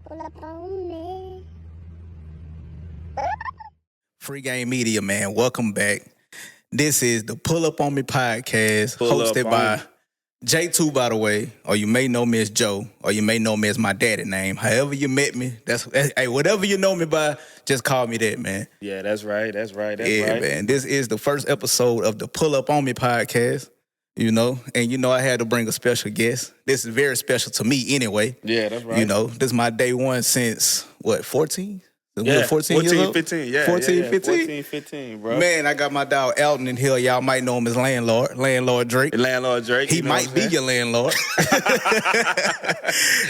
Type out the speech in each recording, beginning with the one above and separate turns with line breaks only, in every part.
Pull up on me.
Free Game Media, man. Welcome back. This is the Pull Up On Me podcast,
Pull Up
hosted
On
by
Me.
J2, by the way, or you may know me as Joe, or you may know me as my daddy name. However you met me, that's hey, whatever you know me by, just call me that, man.
Yeah, that's right. That's right.
Man. This is the first episode of the Pull Up On Me podcast, and I had to bring a special guest. This is very special to me anyway.
Yeah, that's right.
This is my day one since, 14?
Yeah,
14 years old?
15. Yeah,
14,
yeah.
15?
14, 15, bro.
Man, I got my dog Alton in here. Y'all might know him as Landlord Drake.
Landlord Drake.
He might be your landlord.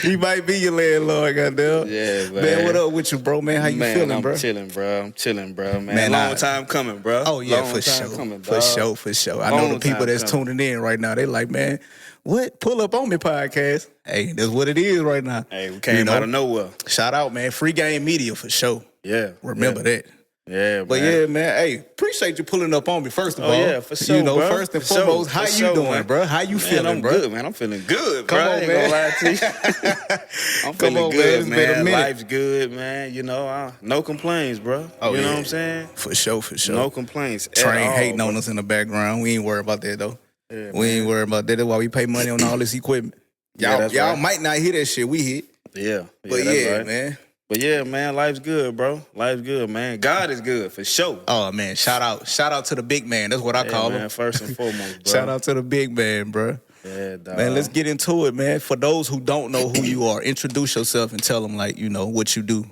He might be your landlord, goddamn.
Yeah, man.
Man, what up with you, bro? Man, how you feeling, bro?
I'm chilling, bro. Man, long time coming, bro.
Oh, yeah,
long
for
time
sure.
coming,
For sure. I know
Long
the people
time
that's
coming.
tuning in right now, they like, man, what? Pull Up On Me podcast. Hey, that's what it is right now.
Hey, we came out of nowhere.
Shout out, man. Free Game Media for sure.
Yeah.
Remember that.
Yeah,
But
man.
yeah, man, hey, appreciate you pulling up on me, first of all.
Yeah, for sure, bro.
First and
For sure,
foremost, how
for
you
sure,
doing,
man.
bro? How you
Man,
feeling,
I'm
bro?
good, man. I'm feeling good, bro.
Come on,
I ain't
man.
gonna lie to you. I'm
Come
feeling
on, man.
good,
It's been a
man.
minute.
Life's good, man. No complaints, bro.
Oh,
you know
yeah.
what I'm saying?
For sure.
No complaints. at
Train
all,
hating
bro.
on us in the background. We ain't worried about that, though.
Yeah,
We ain't worried about that. That's why we pay money on all this equipment.
Yeah,
Y'all,
that's
y'all
right.
might not hear that shit we hit.
Yeah.
But
that's
yeah,
right.
man.
But yeah, man, life's good, bro. Life's good, man. God is good, for sure.
Oh, man. Shout out to the big man. That's what I call
man,
him.
first and foremost, bro.
Shout out to the big man, bro.
Yeah, dog.
Man, let's get into it, man. For those who don't know who you are, introduce yourself and tell them, what you do.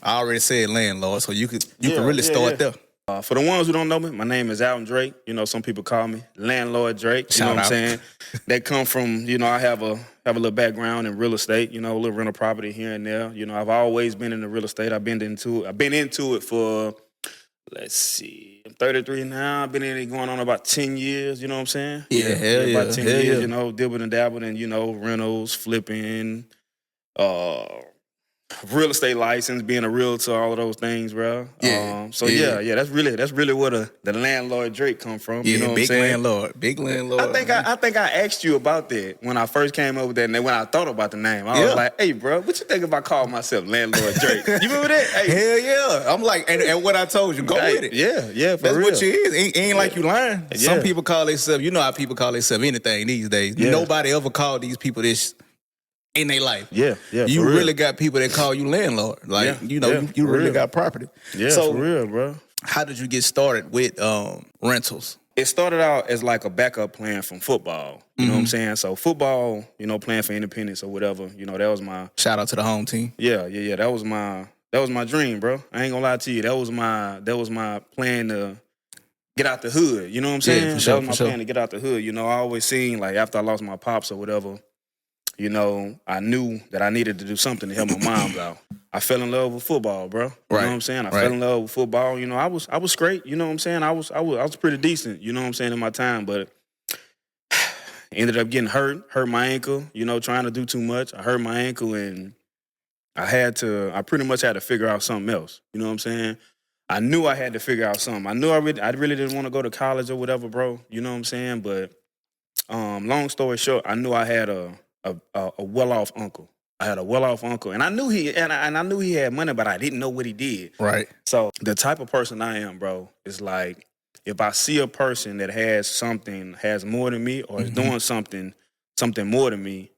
I already said landlord, so you could really start there.
For the ones who don't know me, my name is Alton Drake. Some people call me Landlord Drake. You
Shout
know what
out.
I'm saying? That come from, I have a little background in real estate, a little rental property here and there. I've always been in the real estate. I've been into it for, let's see, I'm 33 now. I've been in it going on about 10 years, you know what I'm saying?
Yeah, hell yeah.
About 10
Hell
years,
yeah.
dibbling and dabbling, rentals, flipping, real estate license, being a realtor, all of those things, bro.
Yeah.
That's really where the landlord Drake come from.
Yeah,
you know what
big
I'm saying?
landlord. Big landlord.
I think I asked you about that when I first came up with that, and then when I thought about the name, I
Yeah.
was like, "Hey, bro, what you think if I call myself Landlord Drake?" You remember that? Hey,
Hell yeah. I'm like, and what I told you, go
hey,
with it.
yeah, for
That's
real.
what you is. Ain't like you lying.
Yeah.
Some people call themselves, you know how people call themselves anything these days.
Yeah.
Nobody ever called these people this in their life.
Yeah,
You
for real.
really got people that call you landlord. Like,
Yeah,
you
yeah,
you
for
really
real.
got property.
Yeah,
So
for real, bro.
how did you get started with rentals?
It started out as like a backup plan from football. You know what I'm saying? So football, playing for Independence or whatever, that was my
Shout out to the home team.
Yeah. That was my dream, bro. I ain't gonna lie to you. That was my plan to get out the hood. You know what I'm
Yeah,
saying?
for sure,
That was my
for sure.
plan to get out the hood. I always seen like after I lost my pops or whatever, I knew that I needed to do something to help my mom out. I fell in love with football, bro. You
Right,
know what I'm saying? I
right.
fell in love with football. I was great. You know what I'm saying? I was pretty decent. You know what I'm saying in my time, but ended up getting hurt my ankle. Trying to do too much. I hurt my ankle and I pretty much had to figure out something else. You know what I'm saying? I knew I had to figure out something. I knew I really didn't want to go to college or whatever, bro. You know what I'm saying? But long story short, I knew I had a well-off uncle. I had a well-off uncle, and I knew he had money, but I didn't know what he did.
Right.
So the type of person I am, bro, is like if I see a person that has more than me, or is doing something more than me,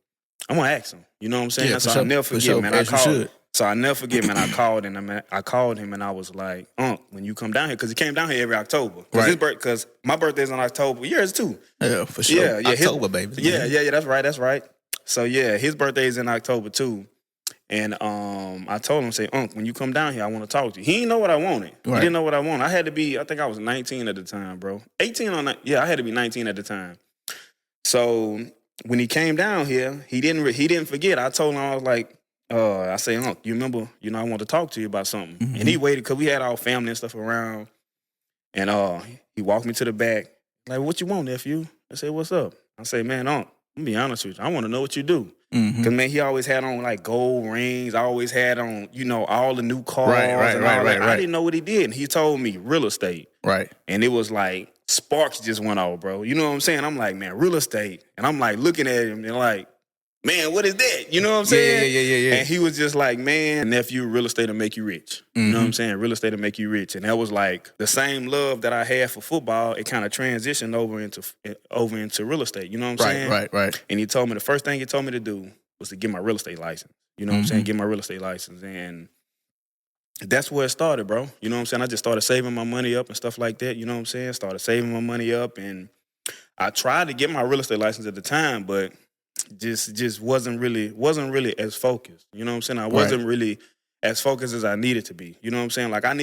I'm gonna ask him. You know what I'm saying?
Yeah, for
so
sure,
I never
for
forget,
sure,
man.
as you should.
So I never forget, man. I called him and I was like, "Unc, when you come down here," because he came down here every October.
Right.
Because my birthday's in October. Yours too.
Yeah, for sure.
Yeah,
October, baby.
Yeah. That's right. So yeah, his birthday is in October too. And I told him, say, "Unc, when you come down here, I want to talk to you." He didn't know what I wanted.
Right.
He didn't know what I wanted. I think I was 19 at the time, bro. 18 or 19. Yeah, I had to be 19 at the time. So when he came down here, he didn't forget. I told him, I was like, I say, "Unc, you remember, I want to talk to you about something."
Mm-hmm.
And he waited because we had our family and stuff around. And he walked me to the back. Like, "What you want, nephew?" I said, "What's up?" I say, "Man, Unc, I'm gonna be honest with you. I want to know what you do."
Mm-hmm.
Because, man, he always had on, like, gold rings. I always had on, all the new cars.
Right.
I didn't know what he did. And he told me real estate.
Right.
And it was like sparks just went off, bro. You know what I'm saying? I'm like, man, real estate. And I'm, like, looking at him and, like, man, what is that? You know what I'm saying?
Yeah.
And he was just like, man, nephew, real estate will make you rich. You know what I'm saying? Real estate will make you rich. And that was like the same love that I had for football. It kind of transitioned over into real estate. You know what I'm saying?
Right.
And he told me the first thing he told me to do was to get my real estate license. You know what I'm saying? Get my real estate license. And that's where it started, bro. You know what I'm saying? I just started saving my money up and stuff like that. You know what I'm saying? Started saving my money up, and I tried to get my real estate license at the time, but just wasn't really as focused. You know what I'm saying? I wasn't really as focused as I needed to be. You know what I'm saying? Like I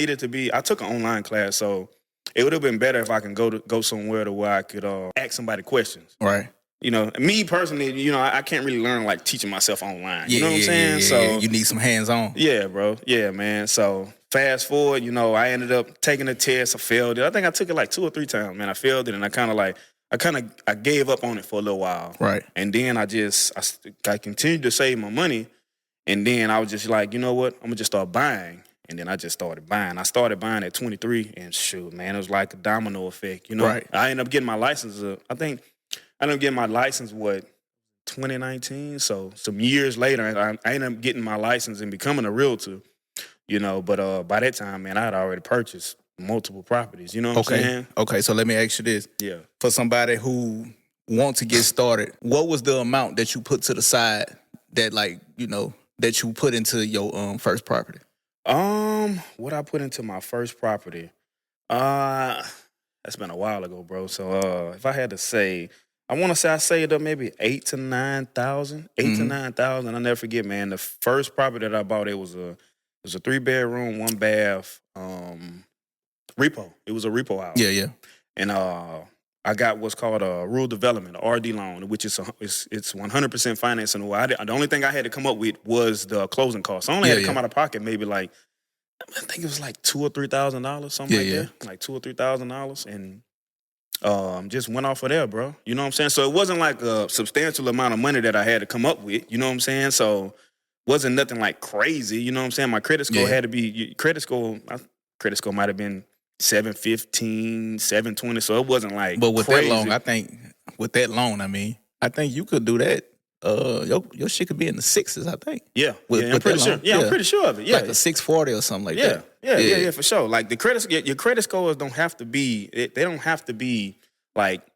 took an online class, so it would have been better if I can go somewhere to where I could ask somebody questions.
Right.
You know, me personally, you know, I can't really learn like teaching myself online. You know what I'm saying? So
you need some hands-on.
Yeah, bro. Yeah, man. So fast forward, you know, I ended up taking a test. I failed it. I think I took it like 2 or 3 times, man. I failed it, and I gave up on it for a little while.
Right.
And then I continued to save my money, and then I was just like, you know what? I'm gonna just start buying. And then I just started buying. I started buying at 23, and shoot, man, it was like a domino effect. You know,
right.
I ended up getting my license. I think I ended up getting my license 2019. So some years later, I ended up getting my license and becoming a realtor. You know, but by that time, man, I had already purchased multiple properties. You know what I'm saying?
Okay, so let me ask you this.
Yeah.
For somebody who wants to get started, what was the amount that you put to the side that, like, you know, that you put into your first property?
What I put into my first property? That's been a while ago, bro. So if I had to say, I want to say I saved up maybe $8,000 to $9,000. $8,000 to $9,000. I'll never forget, man. The first property that I bought, it was a 3-bedroom, 1-bath repo. It was a repo house.
Yeah.
And I got what's called a rural development, a RD loan, which is it's 100% financing. The only thing I had to come up with was the closing costs. I only had to come out of pocket maybe like, I think it was like $2,000 or $3,000, something like that. Like $2,000 or $3,000, and just went off of there, bro. You know what I'm saying? So it wasn't like a substantial amount of money that I had to come up with. You know what I'm saying? So wasn't nothing like crazy. You know what I'm saying? My credit score had to be my credit score might have been 715, 720. So it wasn't like.
But with
crazy.
that loan, I think you could do that. Your shit could be in the 6s, I think.
Yeah, I'm pretty sure. Yeah, I'm pretty sure of it. Yeah,
like a 640 or something like that.
Yeah, for sure. Like your credit scores don't have to be. They don't have to be like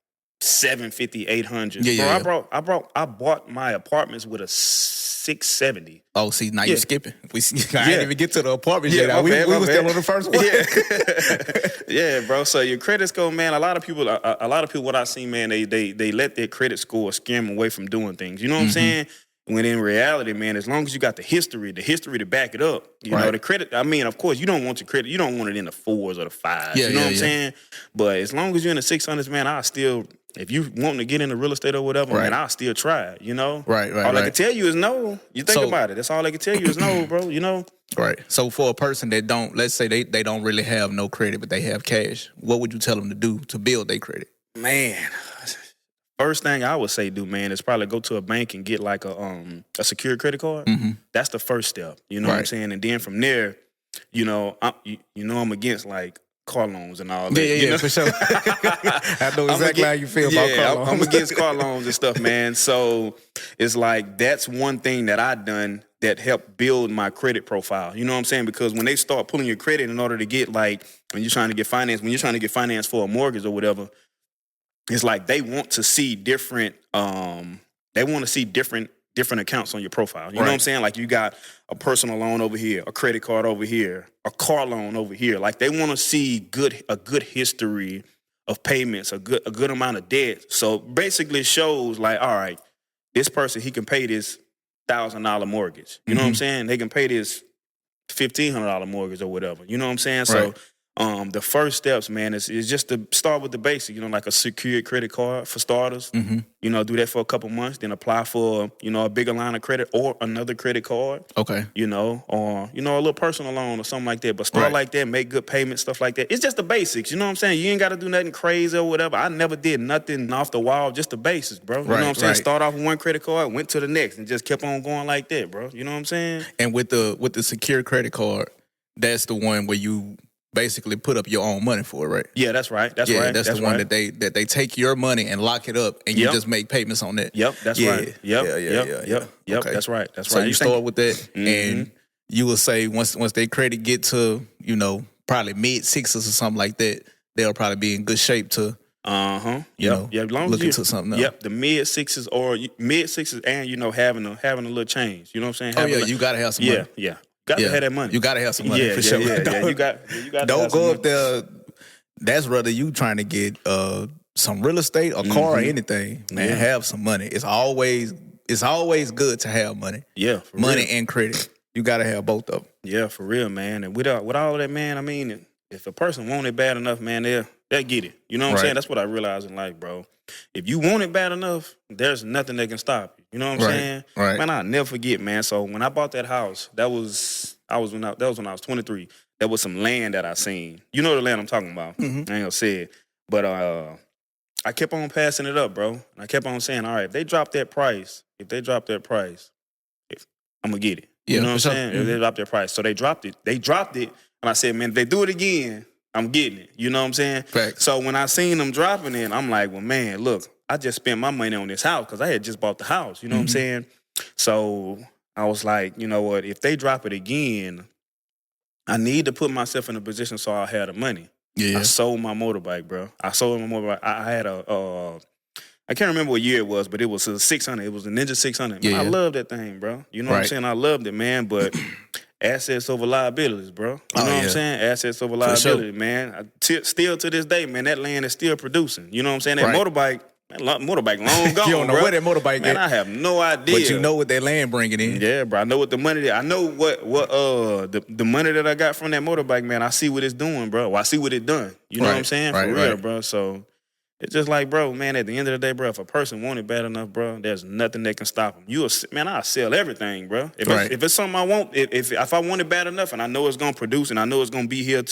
750, 800. Bro, I bought my apartments with a 670.
Oh, see, now you're skipping. I didn't even get to the apartment yet. We were still on the first one.
Yeah, bro. So your credit score, man. A lot of people, what I see, man, they let their credit score scare them away from doing things. You know what I'm saying? When in reality, man, as long as you got the history to back it up, you know, the credit, of course, you don't want your credit, you don't want it in the 4s or the 5s, you know what I'm saying? But as long as you're in the 600s, man, if you want to get into real estate or whatever, man, I'll still try it, you know? All I can tell you is no. You think about it. That's all I can tell you is no, bro, you know?
Right. So for a person that let's say they don't really have no credit, but they have cash, what would you tell them to do to build their credit?
Man, first thing I would say do, man, is probably go to a bank and get like a secured credit card. That's the first step. You know what I'm saying? And then from there, you know, I'm against like car loans and all that.
Yeah, for sure. I know exactly how you feel about car loans.
I'm against car loans and stuff, man. So it's like that's one thing that I done that helped build my credit profile. You know what I'm saying? Because when they start pulling your credit in order to get like when you're trying to get finance for a mortgage or whatever, it's like they want to see different different accounts on your profile. You know what I'm saying? Like you got a personal loan over here, a credit card over here, a car loan over here. Like they want to see a good history of payments, a good amount of debt. So basically it shows like, all right, this person, he can pay this $1,000 mortgage. You know what I'm saying? They can pay this $1,500 mortgage or whatever. You know what I'm saying? So the first steps, man, is just to start with the basic, you know, like a secured credit card for starters. You know, do that for a couple months, then apply for, you know, a bigger line of credit or another credit card. Okay. You know, or, you know, a little personal loan or something like that. But start like that, make good payments, stuff like that. It's just the basics, you know what I'm saying? You ain't got to do nothing crazy or whatever. I never did nothing off the wall, just the basics, bro. You know what I'm saying? Start off with one credit card, went to the next, and just kept on going like that, bro. You know what I'm saying?
And with the secure credit card, that's the one where you basically put up your own money for it, right?
Yeah, that's right. That's
yeah,
right.
that's the one that they take your money and lock it up, and you just make payments on that.
Yep, that's right. Yep, yep.
Okay.
That's right. That's
So
right.
you start with that, and you will say once their credit get to probably mid 6s or something like that, they'll probably be in good shape to look into something else.
Yep, the mid 6s or mid 6s, and having a little change. You know what I'm saying?
You gotta have some money.
Yeah. Got to have that money.
You gotta have some money for sure.
Yeah. You got.
Don't go up there. That's rather you trying to get some real estate or car or anything. Man, have some money. It's always good to have money.
Yeah,
money and credit. You gotta have both of them.
Yeah, for real, man. And with all of that, man, I mean, if a person want it bad enough, man, they'll get it. You know what I'm saying? That's what I realized in life, bro. If you want it bad enough, there's nothing that can stop you. You know what I'm saying?
Right.
Man, I'll never forget, man. So when I bought that house, that was when I was 23. There was some land that I seen. You know the land I'm talking about. I ain't gonna say it. But I kept on passing it up, bro. And I kept on saying, all right, if they drop that price, I'm gonna get it. You know what I'm saying? If they drop their price. So they dropped it. And I said, man, if they do it again, I'm getting it. You know what I'm saying?
Facts.
So when I seen them dropping it, I'm like, well, man, look, I just spent my money on this house because I had just bought the house. You know what I'm saying? So I was like, you know what? If they drop it again, I need to put myself in a position so I'll have the money.
Yeah.
I sold my motorbike, bro. I had I can't remember what year it was, but it was a 600. It was a Ninja 600. Man, I love that thing, bro. You know what I'm saying? I loved it, man, but assets over liabilities, bro. You know what I'm saying? Assets over liability, man. Still to this day, man, that land is still producing. You know what I'm saying? That motorbike long gone,
You don't know
bro.
where that motorbike
Man,
is.
I have no idea.
But you know what that land bringing in.
Yeah, bro. I know what the money is. I know what the money that I got from that motorbike, man. I see what it's doing, bro. Well, I see what it done. You know what I'm saying? For real, bro. So it's just like, bro, man, at the end of the day, bro, if a person want it bad enough, bro, there's nothing that can stop them. I'll sell everything, bro. If it's something I want, if I want it bad enough and I know it's going to produce and I know it's going to be here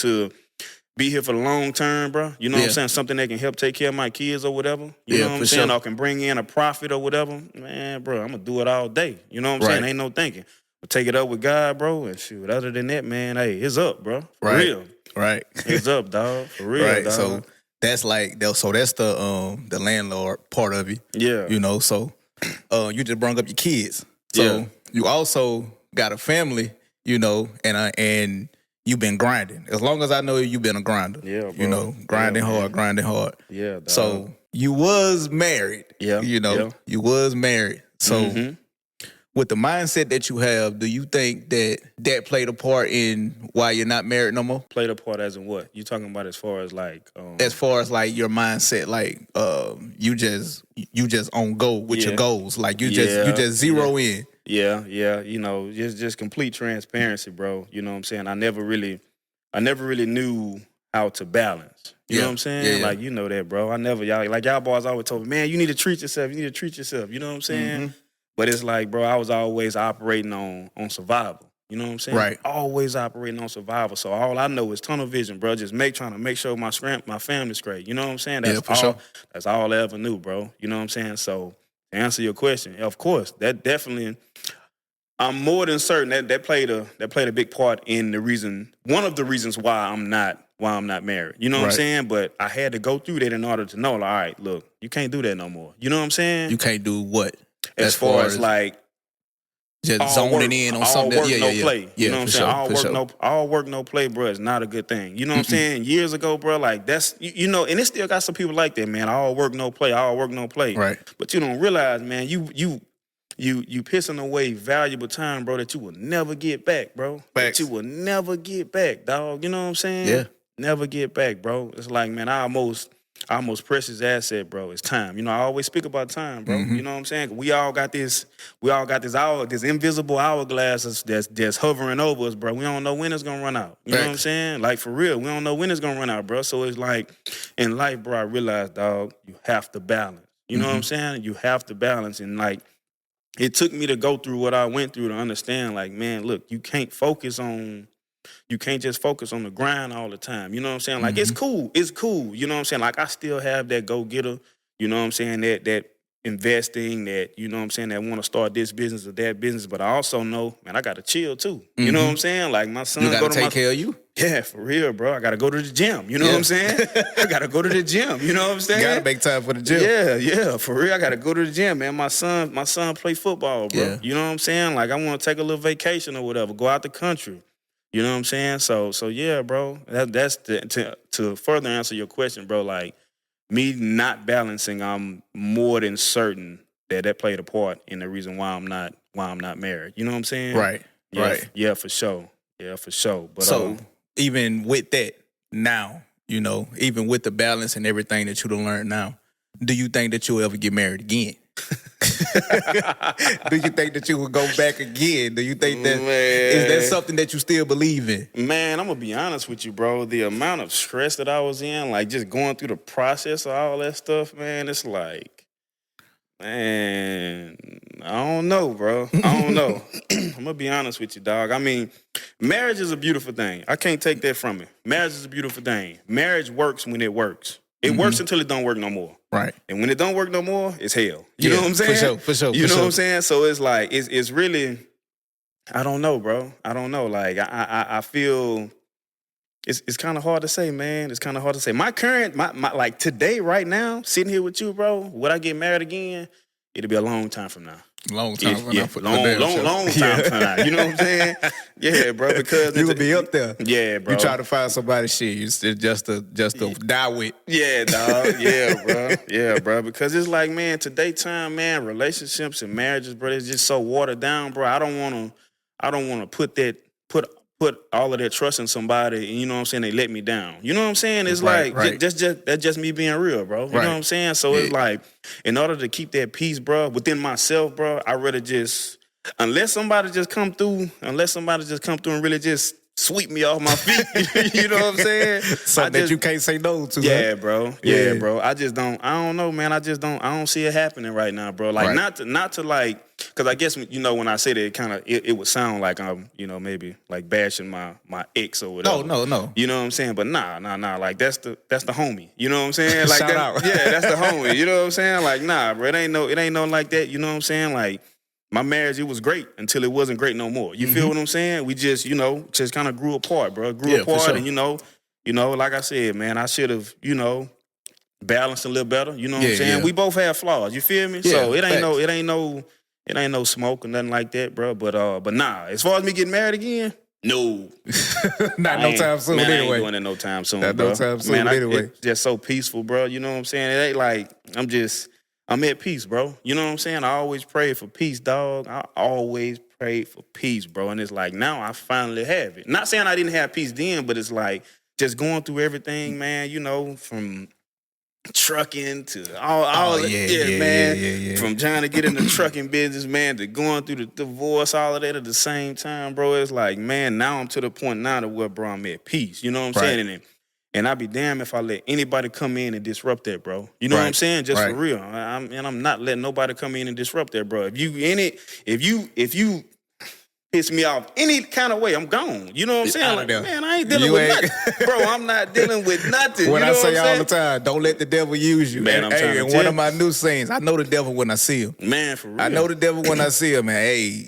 for the long term, bro. You know what I'm saying? Something that can help take care of my kids or whatever. You know what I'm saying? Or can bring in a profit or whatever. Man, bro, I'm going to do it all day. You know what I'm saying? Ain't no thinking. But take it up with God, bro, and shoot. Other than that, man, hey, it's up, bro. For real.
Right.
It's up, dog. For real, dog.
So that's the landlord part of it.
Yeah.
You know, so you just brought up your kids. So you also got a family, you know, and you've been grinding. As long as I know you've been a grinder. Yeah, bro. You know, grinding hard. Yeah, dog. So you was married. Yeah. You know, you was married. So with the mindset that you have, do you think that played a part in why you're not married no more?
Played a part as in what? You talking about as far as like
as far as like your mindset, like you just on go with your goals. Like you just zero in.
Yeah. You know, just complete transparency, bro. You know what I'm saying? I never really knew how to balance. You know what I'm saying? Like, you know that, bro. Y'all boys always told me, man, you need to treat yourself. You know what I'm saying? But it's like, bro, I was always operating on survival. You know what I'm saying?
Right.
Always operating on survival. So all I know is tunnel vision, bro. Just trying to make sure my family's straight. You know what I'm saying? That's all I ever knew, bro. You know what I'm saying? So to answer your question, of course, that definitely, I'm more than certain that played a big part in one of the reasons why I'm not married. You know what I'm saying? But I had to go through that in order to know, like, all right, look, you can't do that no more. You know what I'm saying?
You can't do what?
As far as like
just zoning in on something.
All work, no play. You know what I'm saying? All work, no play, bro, is not a good thing. You know what I'm saying? Years ago, bro, like that's, you know, and it still got some people like that, man. All work, no play.
Right.
But you don't realize, man, you pissing away valuable time, bro, that you will never get back, bro.
Facts.
That you will never get back, dog. You know what I'm saying?
Yeah.
Never get back, bro. It's like, man, our most precious asset, bro, is time. You know, I always speak about time, bro. You know what I'm saying? We all got this this invisible hourglass that's hovering over us, bro. We don't know when it's gonna run out. You know what I'm saying? Like, for real, we don't know when it's gonna run out, bro. So it's like, in life, bro, I realized, dog, you have to balance. You know what I'm saying? You have to balance. And like, it took me to go through what I went through to understand, like, man, look, you can't just focus on the grind all the time. You know what I'm saying? Like, it's cool. You know what I'm saying? Like, I still have that go-getter, you know what I'm saying, that investing, that, you know what I'm saying, that want to start this business or that business. But I also know, man, I got to chill too. You know what I'm saying? Like my son,
you got to take care of you.
Yeah, for real, bro. I got to go to the gym. You know what I'm saying? I got to go to the gym. You know what I'm saying?
Got to make time for the gym.
Yeah, for real. I got to go to the gym, man. My son play football, bro. Yeah. You know what I'm saying? Like I want to take a little vacation or whatever, go out the country. You know what I'm saying? So yeah, bro. That's to further answer your question, bro. Like me not balancing, I'm more than certain that played a part in the reason why I'm not married. You know what I'm saying?
Right.
Yeah,
right.
Yeah, for sure. Yeah, for sure. But
so even with that now, you know, even with the balance and everything that you done learned now, do you think that you'll ever get married again? Do you think that you would go back again? Do you think that is that something that you still believe in?
Man, I'm gonna be honest with you, bro. The amount of stress that I was in, like just going through the process of all that stuff, man, it's like, man, I don't know, bro. I don't know. I'm gonna be honest with you, dog. I mean, marriage is a beautiful thing. I can't take that from you. Marriage is a beautiful thing. Marriage works when it works. It works until it don't work no more.
Right.
And when it don't work no more, it's hell. You know what I'm saying?
For sure.
You know what I'm saying? So it's like, it's really, I don't know, bro. I don't know. Like, I feel it's kind of hard to say, man. It's kind of hard to say. My current, my like today, right now, sitting here with you, bro, would I get married again? It'll be a long time from now.
Long time from now.
Long time from now. You know what I'm saying? Yeah, bro. Because
you would be up there.
Yeah, bro.
You try to find somebody, shit, it's just to die with.
Yeah, dog. Yeah, bro. Yeah, bro. Because it's like, man, today time, man, relationships and marriages, bro, it's just so watered down, bro. I don't want to put all of that trust in somebody, and you know what I'm saying, they let me down. You know what I'm saying? It's that's just me being real, bro. You know what I'm saying? So it's like, in order to keep that peace, bro, within myself, bro, I rather just, unless somebody just come through and really just sweep me off my feet. You know what I'm saying?
Something that you can't say no to.
Yeah, bro. Yeah, bro. I don't know, man. I don't see it happening right now, bro. Like, not to like, because I guess, you know, when I say that, it would sound like I'm, you know, maybe like bashing my ex or whatever.
No.
You know what I'm saying? But nah. Like, that's the homie. You know what I'm saying? Like,
shout out.
Yeah, that's the homie. You know what I'm saying? Like, nah, bro. It ain't no like that. You know what I'm saying? Like, my marriage, it was great until it wasn't great no more. You feel what I'm saying? We just, you know, just kind of grew apart, bro. And, you know, like I said, man, I should have, you know, balanced a little better. You know what I'm saying? We both have flaws. You feel me?
Yeah,
so it ain't no smoke or nothing like that, bro. But nah, as far as me getting married again, no.
Not no time soon,
man,
anyway.
I ain't doing it no time soon,
Not
bro.
no time soon,
man,
anyway.
It's just so peaceful, bro. You know what I'm saying? It ain't like, I'm at peace, bro. You know what I'm saying? I always pray for peace, dog. I always prayed for peace, bro. And it's like, now I finally have it. Not saying I didn't have peace then, but it's like, just going through everything, man, you know, from trucking to all man. From trying to get in the trucking business, man, to going through the divorce, all of that at the same time, bro. It's like, man, now I'm to the point now to where, bro, I'm at peace. You know what I'm saying? And I'd be damned if I let anybody come in and disrupt that, bro. You know what I'm saying? Just for real. I'm not letting nobody come in and disrupt that, bro. If you piss me off any kind of way, I'm gone. You know what I'm saying? Like, man, I ain't dealing with nothing. Bro, I'm not dealing with nothing.
When
you know
I say
what I'm
all the time, don't let the devil use you.
Man,
and one of my new sayings, I know the devil when I see him.
Man, for real.
I know the devil when I see him, man. Hey,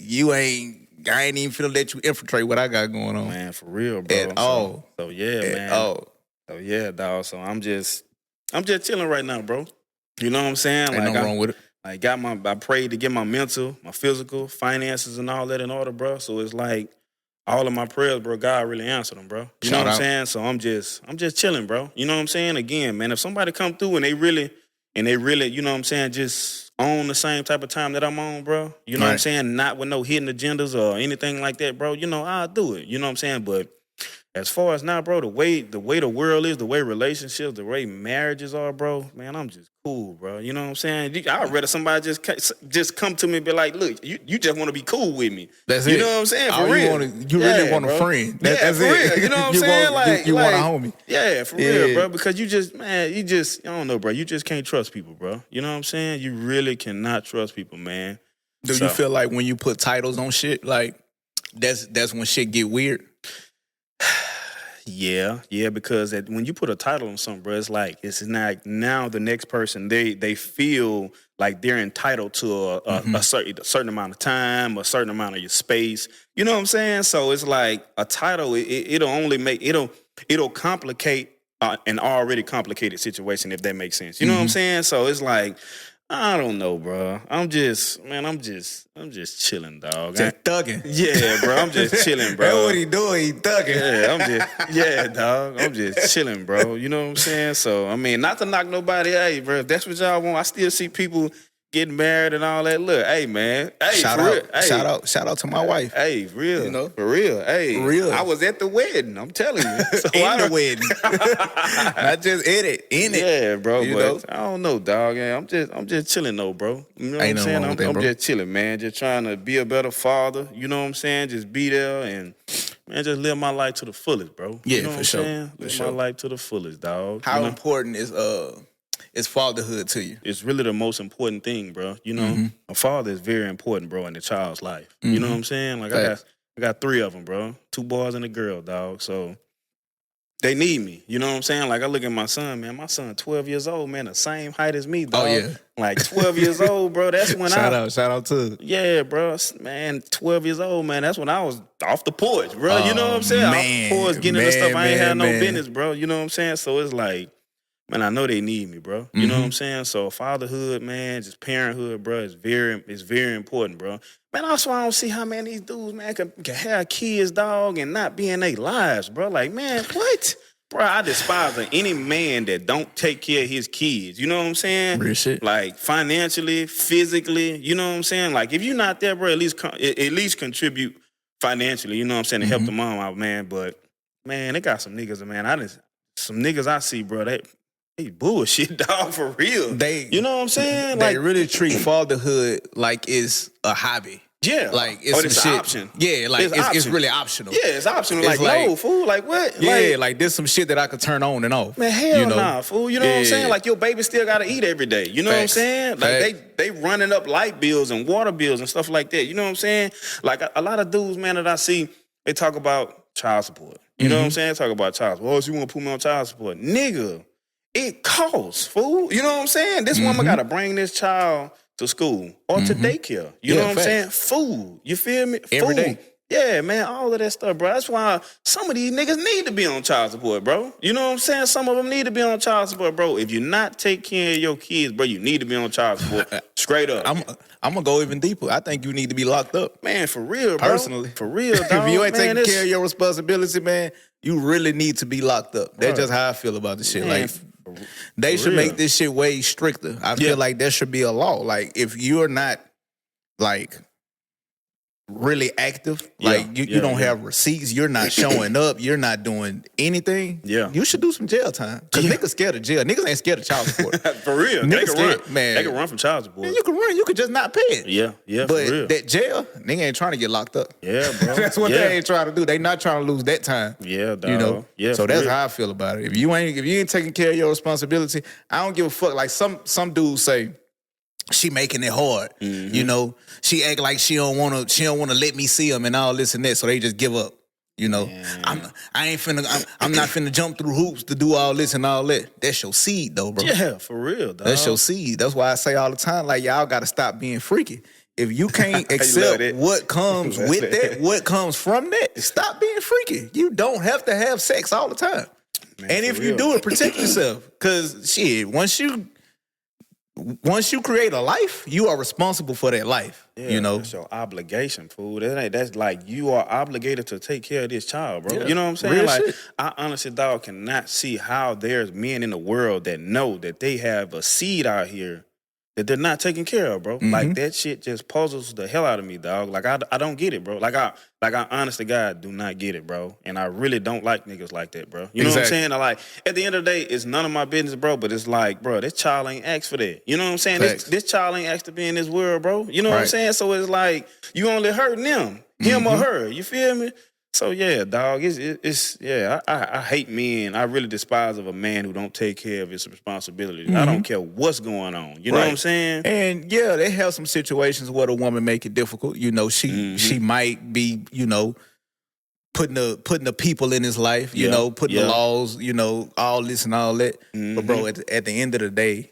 I ain't even finna let you infiltrate what I got going on.
Man, for real, bro.
At all.
So yeah,
At
man.
all.
So yeah, dog. So I'm just chilling right now, bro. You know what I'm saying?
Ain't nothing wrong with it.
I prayed to get my mental, my physical, finances, and all that in order, bro. So it's like all of my prayers, bro, God really answered them, bro. You know what I'm saying? So I'm just chilling, bro. You know what I'm saying? Again, man, if somebody come through and they really, you know what I'm saying, just on the same type of time that I'm on, bro. You know what I'm saying? Not with no hidden agendas or anything like that, bro. You know, I'll do it. You know what I'm saying? But as far as now, bro, the way the world is, the way relationships, the way marriages are, bro, man, I'm just cool, bro. You know what I'm saying? I'd rather somebody just come to me and be like, look, you just want to be cool with me.
That's
it.
You
know what I'm saying? For
real.
You
really want a friend. That's
for
it.
Real. You know what I'm saying?
You want a homie.
Yeah, for real, bro. Because I don't know, bro. You just can't trust people, bro. You know what I'm saying? You really cannot trust people, man.
Do you feel like when you put titles on shit, like that's when shit get weird?
Yeah, because when you put a title on something, bro, it's like it's not now the next person they feel like they're entitled to a certain amount of time, a certain amount of your space. You know what I'm saying? So it's like a title. It'll only make it'll complicate an already complicated situation, if that makes sense. You know what I'm saying? So it's like, I don't know, bro. I'm just chilling, dog.
Just thugging.
Yeah, bro. I'm just chilling, bro.
That's what he doing. He thugging.
Yeah, dog. I'm just chilling, bro. You know what I'm saying? So, I mean, not to knock nobody. Hey, bro, if that's what y'all want, I still see people getting married and all that. Look, hey, man. Hey,
shout out to my wife.
Hey, real.
You know?
For real. Hey,
real.
I was at the wedding. I'm telling you. So
in the wedding. Not just in it.
Yeah, bro.
You
but
know?
I don't know, dog. Yeah, I'm just chilling though, bro. You know what I'm saying? I'm just chilling, man. Just trying to be a better father. You know what I'm saying? Just be there and man, just live my life to the fullest, bro.
Yeah,
you know
for
what
sure.
I'm saying? Live my life to the fullest, dog.
How important is fatherhood to you?
It's really the most important thing, bro. You know, a father is very important, bro, in the child's life. You know what I'm saying? Like I got 3 of them, bro. 2 boys and a girl, dog. So they need me. You know what I'm saying? Like I look at my son, man. My son 12 years old, man, the same height as me, dog.
Oh yeah.
Like 12 years old, bro. That's when
shout out to
yeah, bro. Man, 12 years old, man. That's when I was off the porch, bro. You know what I'm saying?
Man,
off the porch, getting into stuff I ain't had no
man.
business, bro. You know what I'm saying? So it's like, man, I know they need me, bro. You know what I'm saying? So fatherhood, man, just parenthood, bro, is very important, bro. Man, also I don't see how many these dudes, man, can have kids, dog, and not be in their lives, bro. Like, man, what? Bro, I despise any man that don't take care of his kids. You know what I'm saying?
Real shit.
Like financially, physically. You know what I'm saying? Like if you're not there, bro, at least contribute financially. You know what I'm saying? To help the mom out, man. But man, they got some niggas, man. Some niggas I see, bro. They bullshit, dog, for real. You know what I'm saying?
They really treat fatherhood like it's a hobby.
Yeah.
Like it's an
option.
Yeah, like it's really optional.
Yeah, it's optional.
It's
like, no, fool. Like what?
Yeah, like there's some shit that I could turn on and off.
Man, hell nah, fool. You know what I'm saying? Like your baby still gotta eat every day. You know what I'm saying? Like they running up light bills and water bills and stuff like that. You know what I'm saying? Like a lot of dudes, man, that I see, they talk about child support. You know what I'm saying? Talk about child support. Oh, so you want to put me on child support? Nigga, it costs, fool. You know what I'm saying? This woman got to bring this child to school or to daycare. You know what I'm saying? Food. You feel me?
Every day.
Yeah, man, all of that stuff, bro. That's why some of these niggas need to be on child support, bro. You know what I'm saying? Some of them need to be on child support, bro. If you not take care of your kids, bro, you need to be on child support. Straight up.
I'm going to go even deeper. I think you need to be locked up.
Man, for real, bro.
Personally.
For real, dog.
If you ain't taking care of your responsibility, man, you really need to be locked up. That's just how I feel about this shit.
Man,
like, they should make this shit way stricter. I feel like there should be a law. Like, if you're not, like, really active, like, you don't have receipts, you're not showing up, you're not doing anything, you should do some jail time. Because niggas scared of jail. Niggas ain't scared of child support.
For real.
Niggas
scared, man. They can run from child support.
Man, you can run. You can just not pay it.
Yeah,
but
for real.
that jail, nigga ain't trying to get locked up.
Yeah, bro.
That's what they ain't trying to do. They not trying to lose that time.
Yeah, dog.
You know?
Yeah,
so that's how I feel about it. If you ain't taking care of your responsibility, I don't give a fuck. Like some dudes say, she making it hard. You know, she act like she don't wanna let me see them and all this and that, so they just give up. You know, I'm not finna jump through hoops to do all this and all that. That's your seed though, bro.
Yeah, for real, dog.
That's your seed. That's why I say all the time, like, y'all gotta stop being freaky. If you can't accept what comes with that, what comes from that, stop being freaky. You don't have to have sex all the time. Man, and if you do it, protect yourself. Cause shit, once you create a life, you are responsible for that life.
Yeah,
you know,
that's your obligation, fool. That's like you are obligated to take care of this child, bro.
Yeah.
You know what I'm saying?
Real
like
shit.
I honestly, dog, cannot see how there's men in the world that know that they have a seed out here that they're not taking care of, bro. Like that shit just puzzles the hell out of me, dog. Like I don't get it, bro. Like I honest to God do not get it, bro. And I really don't like niggas like that, bro. You know what I'm saying? I like at the end of the day, it's none of my business, bro. But it's like, bro, this child ain't asked for that. You know what I'm saying? This child ain't asked to be in this world, bro. You know what I'm saying? So it's like you only hurting them, him or her. You feel me? So yeah, dog, I hate men. I really despise of a man who don't take care of his responsibilities. I don't care what's going on. You know what I'm saying?
And yeah, they have some situations where the woman make it difficult. You know, she might be, you know, putting the people in his life, you know, putting the laws, you know, all this and all that. But bro, at the end of the day,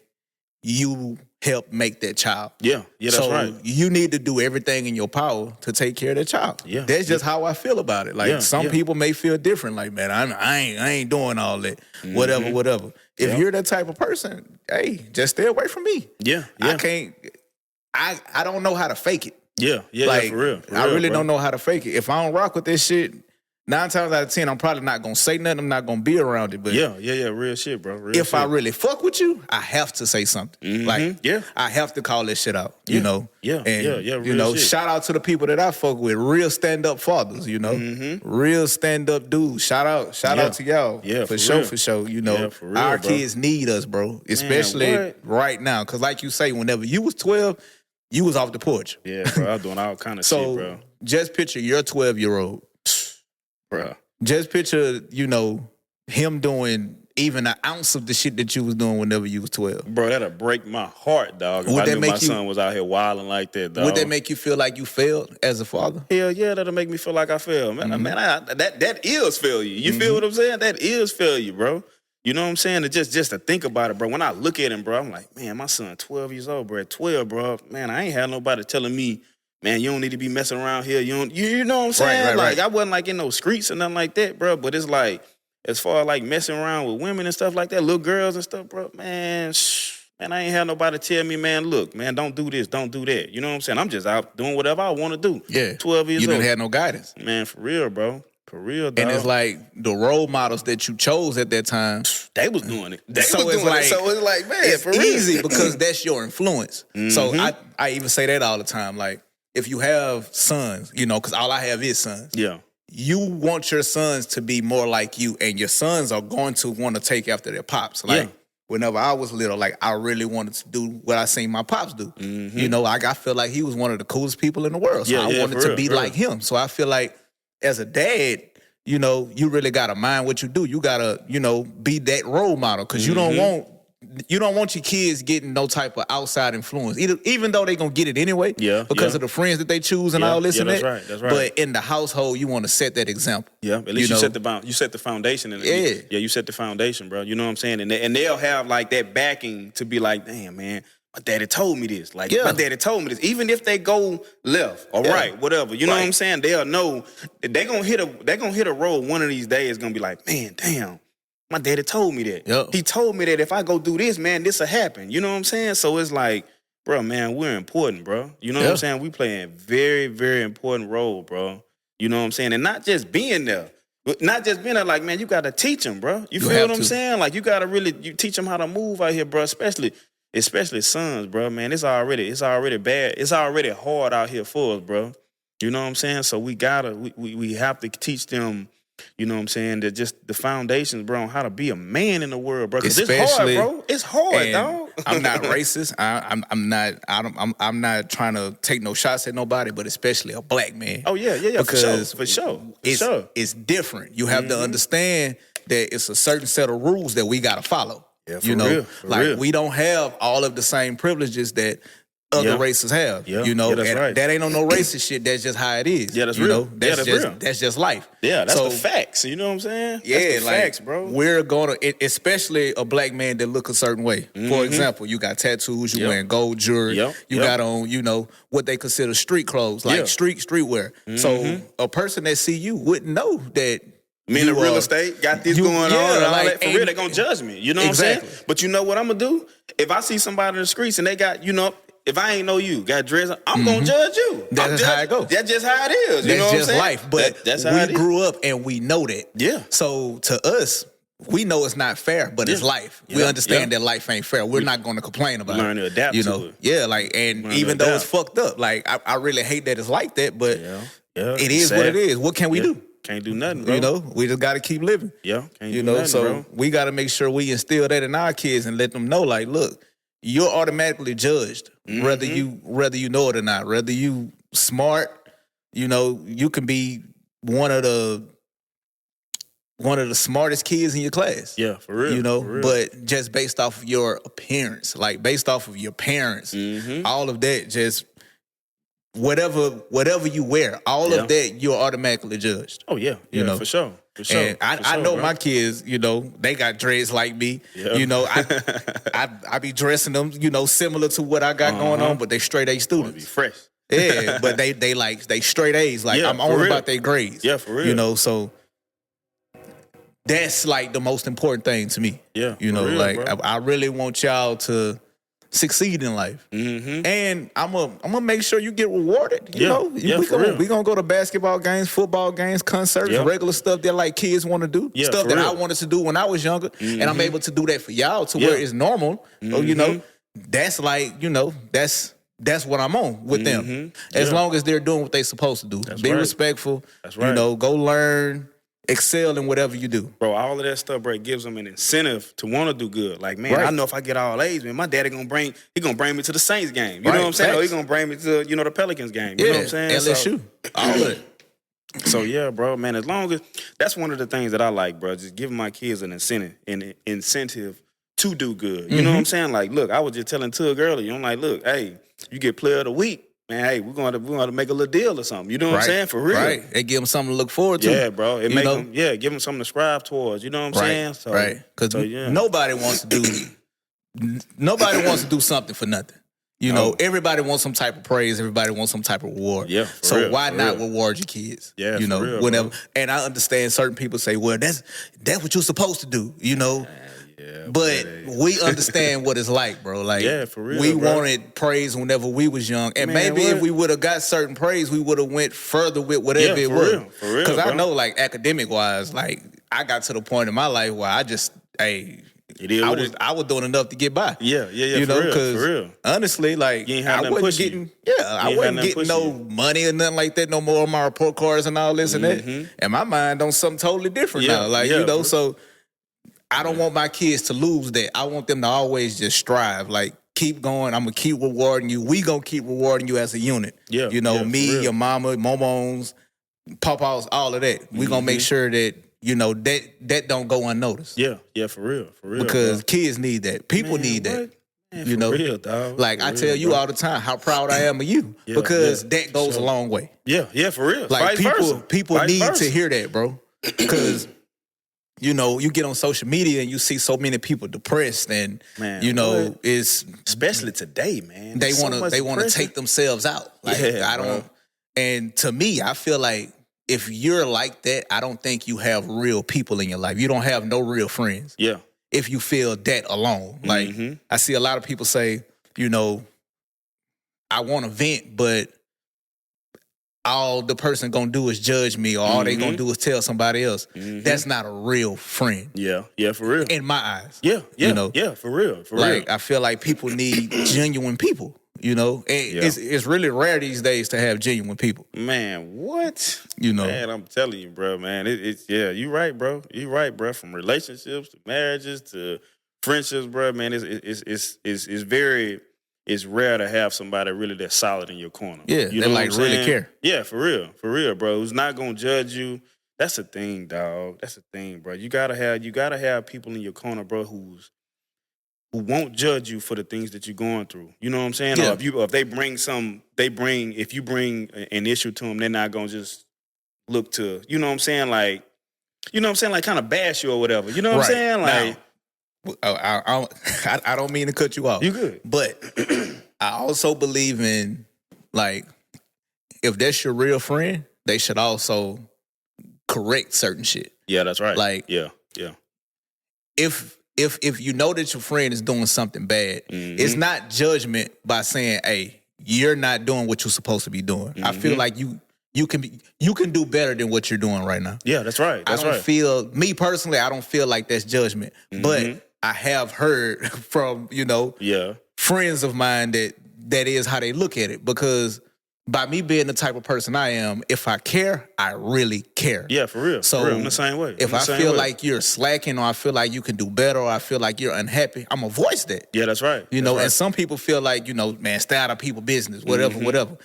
you help make that child.
Yeah, that's
so
right.
You need to do everything in your power to take care of that child.
Yeah,
that's just how I feel about it. Like some people may feel different. Like, man, I ain't doing all that. Whatever. If you're that type of person, hey, just stay away from me.
Yeah.
I can't. I don't know how to fake it.
Yeah,
like,
for real.
I really don't know how to fake it. If I don't rock with this shit, 9 times out of 10, I'm probably not gonna say nothing. I'm not gonna be around it. But
real shit, bro.
If I really fuck with you, I have to say something. Like, I have to call this shit out. You know,
real
you know,
shit.
shout out to the people that I fuck with, real stand up fathers. You know, real stand up dudes. Shout out to y'all.
Yeah,
for sure. You know,
for real,
our
bro.
kids need us, bro. Especially right now, because like you say, whenever you was 12, you was off the porch.
Yeah, bro. I was doing all kind of shit, bro.
Just picture your 12-year-old.
Bro.
Just picture, you know, him doing even an ounce of the shit that you was doing whenever you was 12.
Bro, that'll break my heart, dog. If I knew my son was out here wilding like that, dog.
Would that make you feel like you failed as a father?
Hell yeah, that'll make me feel like I failed. Man, that is failure. You feel what I'm saying? That is failure, bro. You know what I'm saying? Just to think about it, bro. When I look at him, bro, I'm like, man, my son 12 years old, bro. At 12, bro, man, I ain't had nobody telling me, man, you don't need to be messing around here. You know what I'm saying?
Right.
I wasn't like in no streets or nothing like that, bro. But it's like, as far as like messing around with women and stuff like that, little girls and stuff, bro, man, I ain't had nobody tell me, man, look, man, don't do this, don't do that. You know what I'm saying? I'm just out doing whatever I want to do.
Yeah.
12 years old.
You didn't have no guidance.
Man, for real, bro. For real, dog.
And it's like the role models that you chose at that time.
They was doing it.
So it's like, man,
it's
for easy because that's your influence. So I even say that all the time. Like, if you have sons, you know, because all I have is sons.
Yeah.
You want your sons to be more like you, and your sons are going to want to take after their pops. Like, whenever I was little, like, I really wanted to do what I seen my pops do. You know, like, I feel like he was one of the coolest people in the world. So I wanted to be like him. So I feel like as a dad, you know, you really got to mind what you do. You got to, you know, be that role model because you don't want your kids getting no type of outside influence, even though they going to get it anyway because of the friends that they choose and all this and that.
That's right.
But in the household, you want to set that example.
Yeah, at least you set the foundation. You set the foundation, bro. You know what I'm saying? And they'll have like that backing to be like, damn, man, my daddy told me this. Like, my daddy told me this. Even if they go left or right, whatever, you know what I'm saying? They'll know they're gonna hit a road one of these days. Gonna be like, man, damn, my daddy told me that.
Yep.
He told me that if I go do this, man, this'll happen. You know what I'm saying? So it's like, bro, man, we're important, bro. You know what I'm saying? We play a very, very important role, bro. You know what I'm saying? And not just being there. Not just being there, like, man, you got to teach them, bro. You feel what I'm saying? Like, you got to really teach them how to move out here, bro, especially sons, bro, man. It's already bad. It's already hard out here for us, bro. You know what I'm saying? So we have to teach them, you know what I'm saying, that just the foundations, bro, on how to be a man in the world, bro. Because it's hard, bro. It's hard, dog.
I'm not racist. I'm not trying to take no shots at nobody, but especially a black man.
Oh yeah.
Because
for sure.
It's different. You have to understand that it's a certain set of rules that we gotta follow.
Yeah, for real.
We don't have all of the same privileges that other races have.
Yeah.
You know,
that's right.
That ain't no racist shit. That's just how it is.
Yeah, that's
you
real.
Know? That's
that's
just
real.
That's just life.
Yeah, that's the facts. You know what I'm saying?
Yeah,
that's the
like,
facts, bro.
We're gonna, especially a black man that look a certain way. For example, you got tattoos, you wearing gold jewelry, you got on, you know, what they consider street clothes, like streetwear. So a person that see you wouldn't know that.
Me in the real estate, got this going on and all that. For real, they gonna judge me. You know what I'm saying? But you know what I'm gonna do? If I see somebody in the streets and they got, you know, if I ain't know you, got dress, I'm gonna judge you.
That's how it goes.
That's just how it is. You know what I'm saying?
That's just life. But
that's how
we grew up and we know that.
Yeah.
So to us, we know it's not fair, but it's life. We understand that life ain't fair. We're not going to complain about it.
Learn to adapt to it.
Yeah, like, and even though it's fucked up, like, I really hate that it's like that, but it is what it is. What can we do?
Can't do nothing, bro.
You know, we just got to keep living.
Yeah, can't do nothing,
so
bro.
we got to make sure we instill that in our kids and let them know, like, look, you're automatically judged, whether you know it or not. Whether you smart, you know, you can be one of the smartest kids in your class.
Yeah, for real.
You know,
for real.
but just based off of your appearance, like based off of your parents, all of that just whatever you wear, all of that, you're automatically judged.
Oh yeah, you know, for sure.
And I know my kids, you know, they got dreads like me. Yeah. You know, I be dressing them, you know, similar to what I got going on, but they straight A students.
Be fresh.
Yeah, but they straight A's. Like I'm all about their grades.
Yeah, for real.
You know, so that's like the most important thing to me.
Yeah,
you know,
real,
like I really want y'all to succeed in life, and I'm gonna make sure you get rewarded. You know, we gonna go to basketball games, football games, concerts, regular stuff that like kids want to do, stuff that I wanted to do when I was younger, and I'm able to do that for y'all to where it's normal. So, you know, that's like, you know, that's what I'm on with them. As long as they're doing what they're supposed to do, be respectful. That's right. You know, go learn. Excel in whatever you do.
Bro, all of that stuff, bro, gives them an incentive to want to do good. Like, man, I know if I get all A's, man, my daddy gonna bring me to the Saints game. You know what I'm saying? Or he gonna bring me to, you know, the Pelicans game. You know what I'm saying?
LSU. All of it.
So yeah, bro, man, as long as that's one of the things that I like, bro, just giving my kids an incentive to do good. You know what I'm saying? Like, look, I was just telling Tug earlier, I'm like, look, hey, you get player of the week. Man, hey, we're going to make a little deal or something. You know what I'm saying? For real.
Right. It give them something to look forward to.
Yeah, bro. It make them, give them something to strive towards. You know what I'm saying?
So, right. Because nobody wants to do something for nothing. You know, everybody wants some type of praise. Everybody wants some type of reward.
Yeah.
So why not reward your kids?
Yeah.
You know,
real,
whenever. Bro. And I understand certain people say, well, that's what you're supposed to do. You know. But we understand what it's like, bro. Like,
for real,
we wanted praise whenever we was young, and maybe if we would have got certain praise, we would have went further with whatever it was.
For real,
because I know, like, academic wise, like, I got to the point in my life where I just, I was doing enough to get by.
Yeah. You know, because
honestly, like, I wasn't getting, no money or nothing like that no more on my report cards and all this and that. And my mind on something totally different now. Like, you know, so. I don't want my kids to lose that. I want them to always just strive. Like, keep going. I'm going to keep rewarding you. We going to keep rewarding you as a unit.
Yeah.
You know, me, your mama, momos, papas, all of that. We going to make sure that, you know, that don't go unnoticed.
Yeah, for real.
Because kids need that. People need that.
Man, you know, real, dog.
Like, I tell you all the time how proud I am of you. Because that goes a long way.
Yeah, for real.
Like, people need to hear that, bro. Because... You know, you get on social media and you see so many people depressed, and you know, it's
especially today, man.
They want to take themselves out. Like, I don't. And to me, I feel like if you're like that, I don't think you have real people in your life. You don't have no real friends.
Yeah.
If you feel that alone, like I see a lot of people say, you know, I want to vent, but all the person gonna do is judge me, or all they gonna do is tell somebody else. That's not a real friend.
Yeah, for real.
In my eyes.
Yeah,
you know?
Yeah, for real.
Like, I feel like people need genuine people, you know? And it's really rare these days to have genuine people.
Man, what?
You know?
Man, I'm telling you, bro, man. It's you right, bro. You right, bro. From relationships to marriages to friendships, bro, man, it's very... It's rare to have somebody really that's solid in your corner.
Yeah,
you
know, like really care.
Yeah, for real, bro. Who's not gonna judge you. That's the thing, dog. That's the thing, bro. You gotta have people in your corner, bro, who won't judge you for the things that you're going through. You know what I'm saying?
Yeah.
Or if you bring an issue to them, they're not gonna just look to, you know what I'm saying, like kind of bash you or whatever. You know what I'm saying? Like.
Now, I don't mean to cut you off.
You good.
But I also believe in, like, if that's your real friend, they should also correct certain shit.
Yeah, that's right.
Like,
yeah.
If you know that your friend is doing something bad, it's not judgment by saying, hey, you're not doing what you're supposed to be doing. I feel like you can do better than what you're doing right now.
Yeah, that's right.
I don't feel, me personally, I don't feel like that's judgment. But I have heard from, you know, friends of mine that is how they look at it. Because by me being the type of person I am, if I care, I really care.
Yeah, for real.
So
for real. I'm the same way.
If I feel like you're slacking, or I feel like you can do better, or I feel like you're unhappy, I'm going to voice that.
Yeah, that's right.
You know, and some people feel like, you know, man, stay out of people's business, whatever.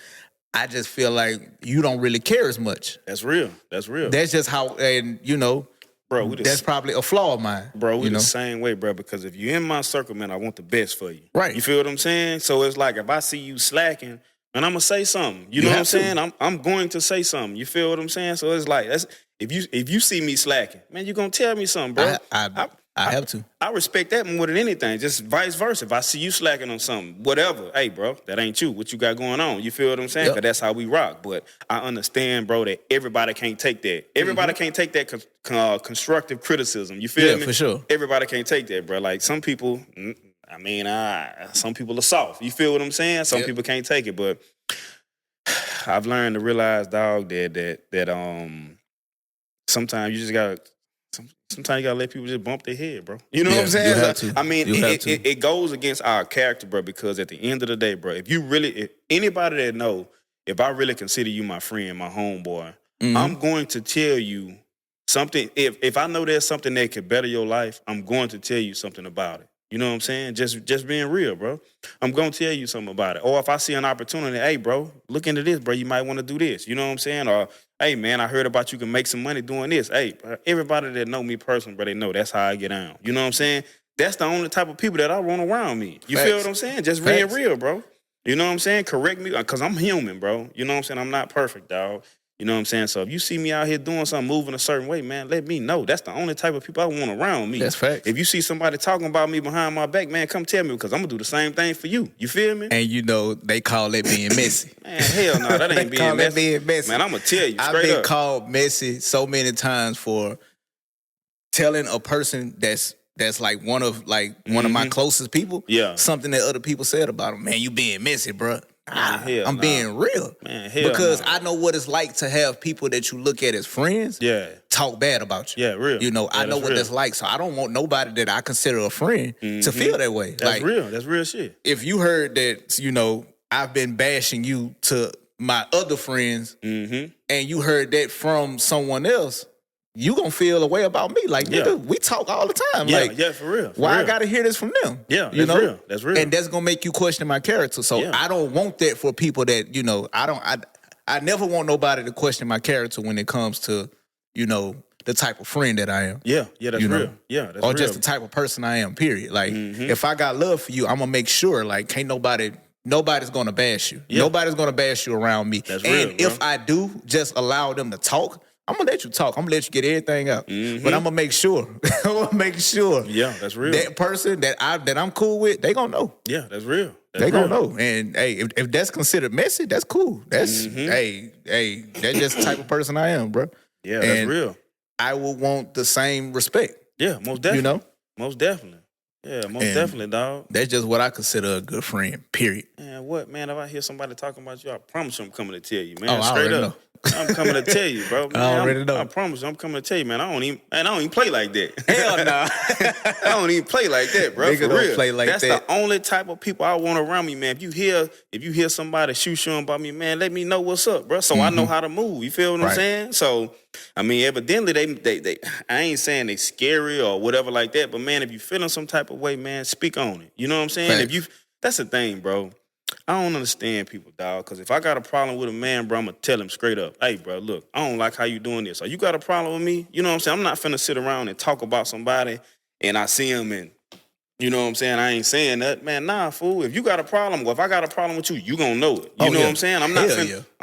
I just feel like you don't really care as much.
That's real. That's
just how, and you know, bro, that's probably a flaw of mine.
Bro, we the same way, bro, because if you're in my circle, man, I want the best for you.
Right.
You feel what I'm saying? So it's like, if I see you slacking, and I'm gonna say something. You know what I'm saying? I'm going to say something. You feel what I'm saying? So it's like if you see me slacking, man, you gonna tell me something, bro.
I have to.
I respect that more than anything. Just vice versa. If I see you slacking on something, whatever, hey, bro, that ain't you. What you got going on? You feel what I'm saying? Because that's how we rock. But I understand, bro, that everybody can't take that. Everybody can't take that constructive criticism. You feel me?
Yeah, for sure.
Everybody can't take that, bro. Like some people, some people are soft. You feel what I'm saying? Some people can't take it. But I've learned to realize, dog, that sometimes you just gotta. Sometimes you gotta let people just bump their head, bro. You know what I'm saying?
You have to.
I mean, it goes against our character, bro, because at the end of the day, bro, if anybody that know, if I really consider you my friend, my homeboy, I'm going to tell you something. If I know there's something that could better your life, I'm going to tell you something about it. You know what I'm saying? Just being real, bro. I'm going to tell you something about it. Or if I see an opportunity, hey, bro, look into this, bro. You might want to do this. You know what I'm saying? Or, hey, man, I heard about you can make some money doing this. Hey, everybody that know me personally, bro, they know that's how I get down. You know what I'm saying? That's the only type of people that I want around me. You feel what I'm saying? Just being real, bro. You know what I'm saying? Correct me, because I'm human, bro. You know what I'm saying? I'm not perfect, dog. You know what I'm saying? So if you see me out here doing something, moving a certain way, man, let me know. That's the only type of people I want around me.
That's facts.
If you see somebody talking about me behind my back, man, come tell me, because I'm going to do the same thing for you. You feel me?
And you know, they call it being messy.
Man, hell no, that ain't being messy. Man, I'm going to tell you straight
I've been
up.
called messy so many times for telling a person that's like one of my closest people something that other people said about them. Man, you being messy, bro. I'm being real. Man, because I know what it's like to have people that you look at as friends talk bad about you.
Yeah, real.
You know, I know what that's like. So I don't want nobody that I consider a friend to feel that way.
That's real. That's real shit.
If you heard that, you know, I've been bashing you to my other friends and you heard that from someone else, you gonna feel a way about me. Like, nigga, we talk all the time.
Yeah, for real.
Why I gotta hear this from them?
Yeah, that's real. That's real.
And that's gonna make you question my character. So I don't want that for people that, you know, I never want nobody to question my character when it comes to, you know, the type of friend that I am.
Yeah, that's
you know?
real. Yeah, that's
or
real.
just the type of person I am, period. Like, if I got love for you, I'm gonna make sure, like, can't nobody's gonna bash you. Yeah. Nobody's gonna bash you around me.
That's real,
and if I do just allow them to talk, I'm gonna let you talk. I'm gonna let you get everything out. But I'm gonna make sure.
Yeah, that's real.
That person that I'm cool with, they gonna know.
Yeah, that's real.
They gonna know. And hey, if that's considered messy, that's cool. That's hey, that's just the type of person I am, bro.
Yeah, that's real.
I would want the same respect.
Yeah, most definitely.
You know?
Most definitely. Yeah, most definitely, dog.
That's just what I consider a good friend, period.
Man, what, man, if I hear somebody talking about you, I promise you I'm coming to tell you, man.
Oh, I
straight
already
up.
know.
I'm coming to tell you, bro. Man,
I already know.
I promise you, I'm coming to tell you, man. I don't even play like that.
Hell nah.
I don't even play like that, bro.
Nigga
for
don't
real.
play like
That's
that.
the only type of people I want around me, man. If you hear somebody shooting about me, man, let me know what's up, bro. So I know how to move. You feel what I'm saying? So, I mean, evidently they I ain't saying they scary or whatever like that, but man, if you feeling some type of way, man, speak on it. You know what I'm saying?
Facts.
That's the thing, bro. I don't understand people, dog, because if I got a problem with a man, bro, I'm going to tell him straight up, hey, bro, look, I don't like how you doing this. Or you got a problem with me? You know what I'm saying? I'm not finna sit around and talk about somebody and I see him and, you know what I'm saying, I ain't saying that. Man, nah, fool. If you got a problem, well, if I got a problem with you, you going to know it. You know what I'm saying? I'm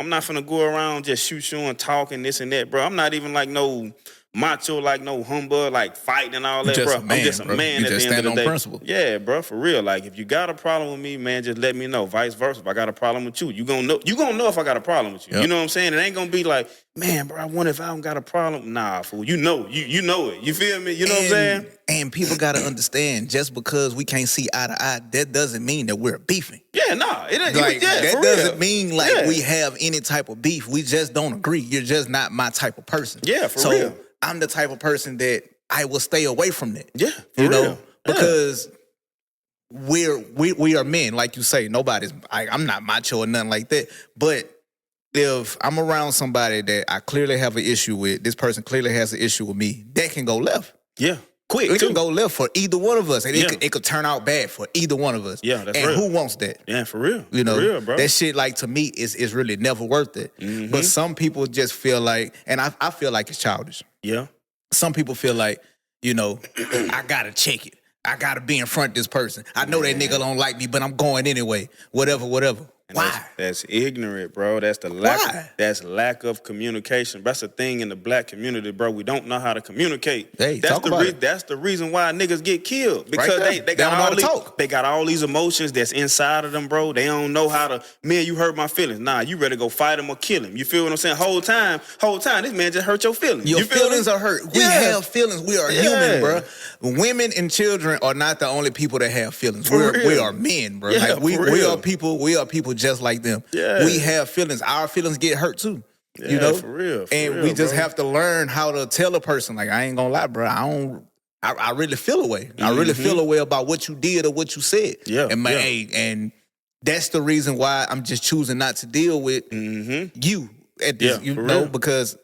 not finna go around just shooting, talking, this and that, bro. I'm not even like no macho, like no humbug, like fighting and all that, bro. I'm just a man at the end of the day.
Principle.
Yeah, bro, for real. Like, if you got a problem with me, man, just let me know. Vice versa. If I got a problem with you, you gonna know if I got a problem with you. Yep. You know what I'm saying? It ain't gonna be like, man, bro, I wonder if I don't got a problem. Nah, fool. You know it. You feel me? You know what I'm saying?
And people gotta understand, just because we can't see eye to eye, that doesn't mean that we're beefing.
Yeah, nah. It ain't
like, that doesn't mean like we have any type of beef. We just don't agree. You're just not my type of person.
Yeah, for real.
I'm the type of person that I will stay away from that.
Yeah, for
you
real.
know, because we are men, like you say. I'm not macho or nothing like that. But if I'm around somebody that I clearly have an issue with, this person clearly has an issue with me, that can go left.
Yeah. Quick,
it can go left for either one of us, and it could turn out bad for either one of us.
Yeah, that's
and
real.
Who wants that?
Yeah, for real.
You know,
for real, bro.
That shit, like, to me, is really never worth it. But some people just feel like, and I feel like it's childish.
Yeah.
Some people feel like, you know, I gotta check it. I gotta be in front of this person. I know that nigga don't like me, but I'm going anyway. Whatever.
And
Why?
That's ignorant, bro. That's the lack.
Why?
That's lack of communication. That's the thing in the black community, bro. We don't know how to communicate.
Hey,
that's
talk about it.
That's the reason why niggas get killed, because
Right
they
don't know how to talk.
They got all these emotions that's inside of them, bro. They don't know how to. Man, you hurt my feelings. Nah, you ready to go fight him or kill him? You feel what I'm saying? Whole time, this man just hurt your feelings.
Your feelings are hurt. We have feelings. We are human, bro. Women and children are not the only people that have feelings. We are men, bro.
Yeah,
like we are people. We are people just like them.
Yeah.
We have feelings. Our feelings get hurt too.
Yeah,
you know,
for real.
And we just have to learn how to tell a person, like, I ain't gonna lie, bro. I really feel a way. Mm-hmm. I really feel a way about what you did or what you said.
Yeah.
And that's the reason why I'm just choosing not to deal with you at this,
real.
because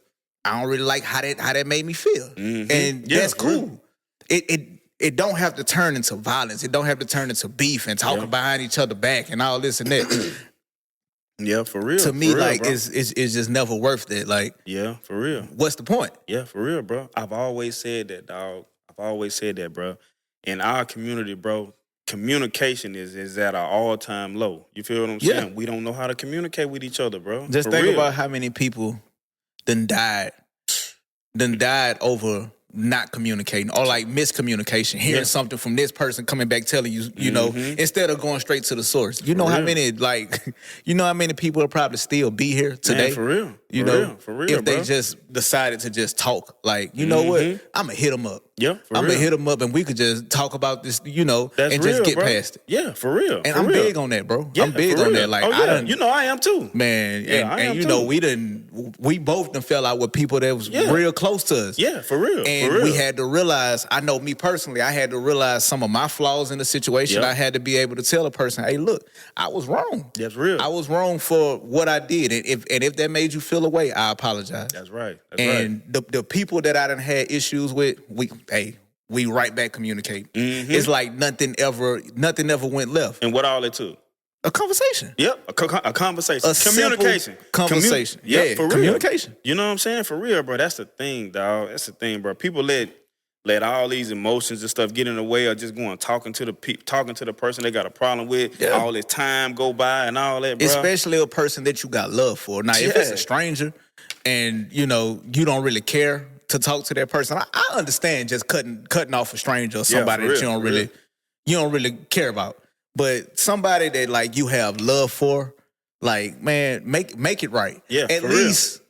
I don't really like how that made me feel. Mm-hmm. And that's cool. It don't have to turn into violence. It don't have to turn into beef and talking behind each other back and all this and that.
Yeah, for real.
To me,
real,
like,
bro.
it's just never worth it. Like,
yeah, for real.
What's the point?
Yeah, for real, bro. I've always said that, dog. I've always said that, bro. In our community, bro, communication is at an all-time low. You feel what I'm saying? We don't know how to communicate with each other, bro.
Just think about how many people done died over not communicating or like miscommunication, hearing something from this person coming back telling you, you know, instead of going straight to the source. You know how many people will probably still be here today?
Man, for real. For real,
if they just decided to just talk, like, you know what, I'm going to hit them up.
Yeah,
I'm going to hit them up and we could just talk about this, you know, and just get past it.
Yeah, for real.
And I'm big on that, bro.
Yeah,
I'm big on that. Like,
I am too.
Man, and you
too.
know, we both done fell out with people that was real close to us.
Yeah, for real.
And we had to realize, I know me personally, I had to realize some of my flaws in the situation. I had to be able to tell a person, hey, look, I was wrong.
That's real.
I was wrong for what I did. And if that made you feel away, I apologize.
That's right.
The people that I done had issues with, we right back communicate. It's like nothing ever went left.
And what all it took?
A conversation.
Yep, a conversation.
A
communication.
Conversation.
Yeah, for real.
Communication.
You know what I'm saying? For real, bro. That's the thing, dog. That's the thing, bro. People let all these emotions and stuff get in the way of just going talking to the person they got a problem with. Yeah. All this time go by and all that, bro.
Especially a person that you got love for. Now, if it's a stranger and, you know, you don't really care to talk to that person, I understand just cutting off a stranger or somebody that you don't really care about. But somebody that, like, you have love for, like, man, make it right.
Yeah,
at least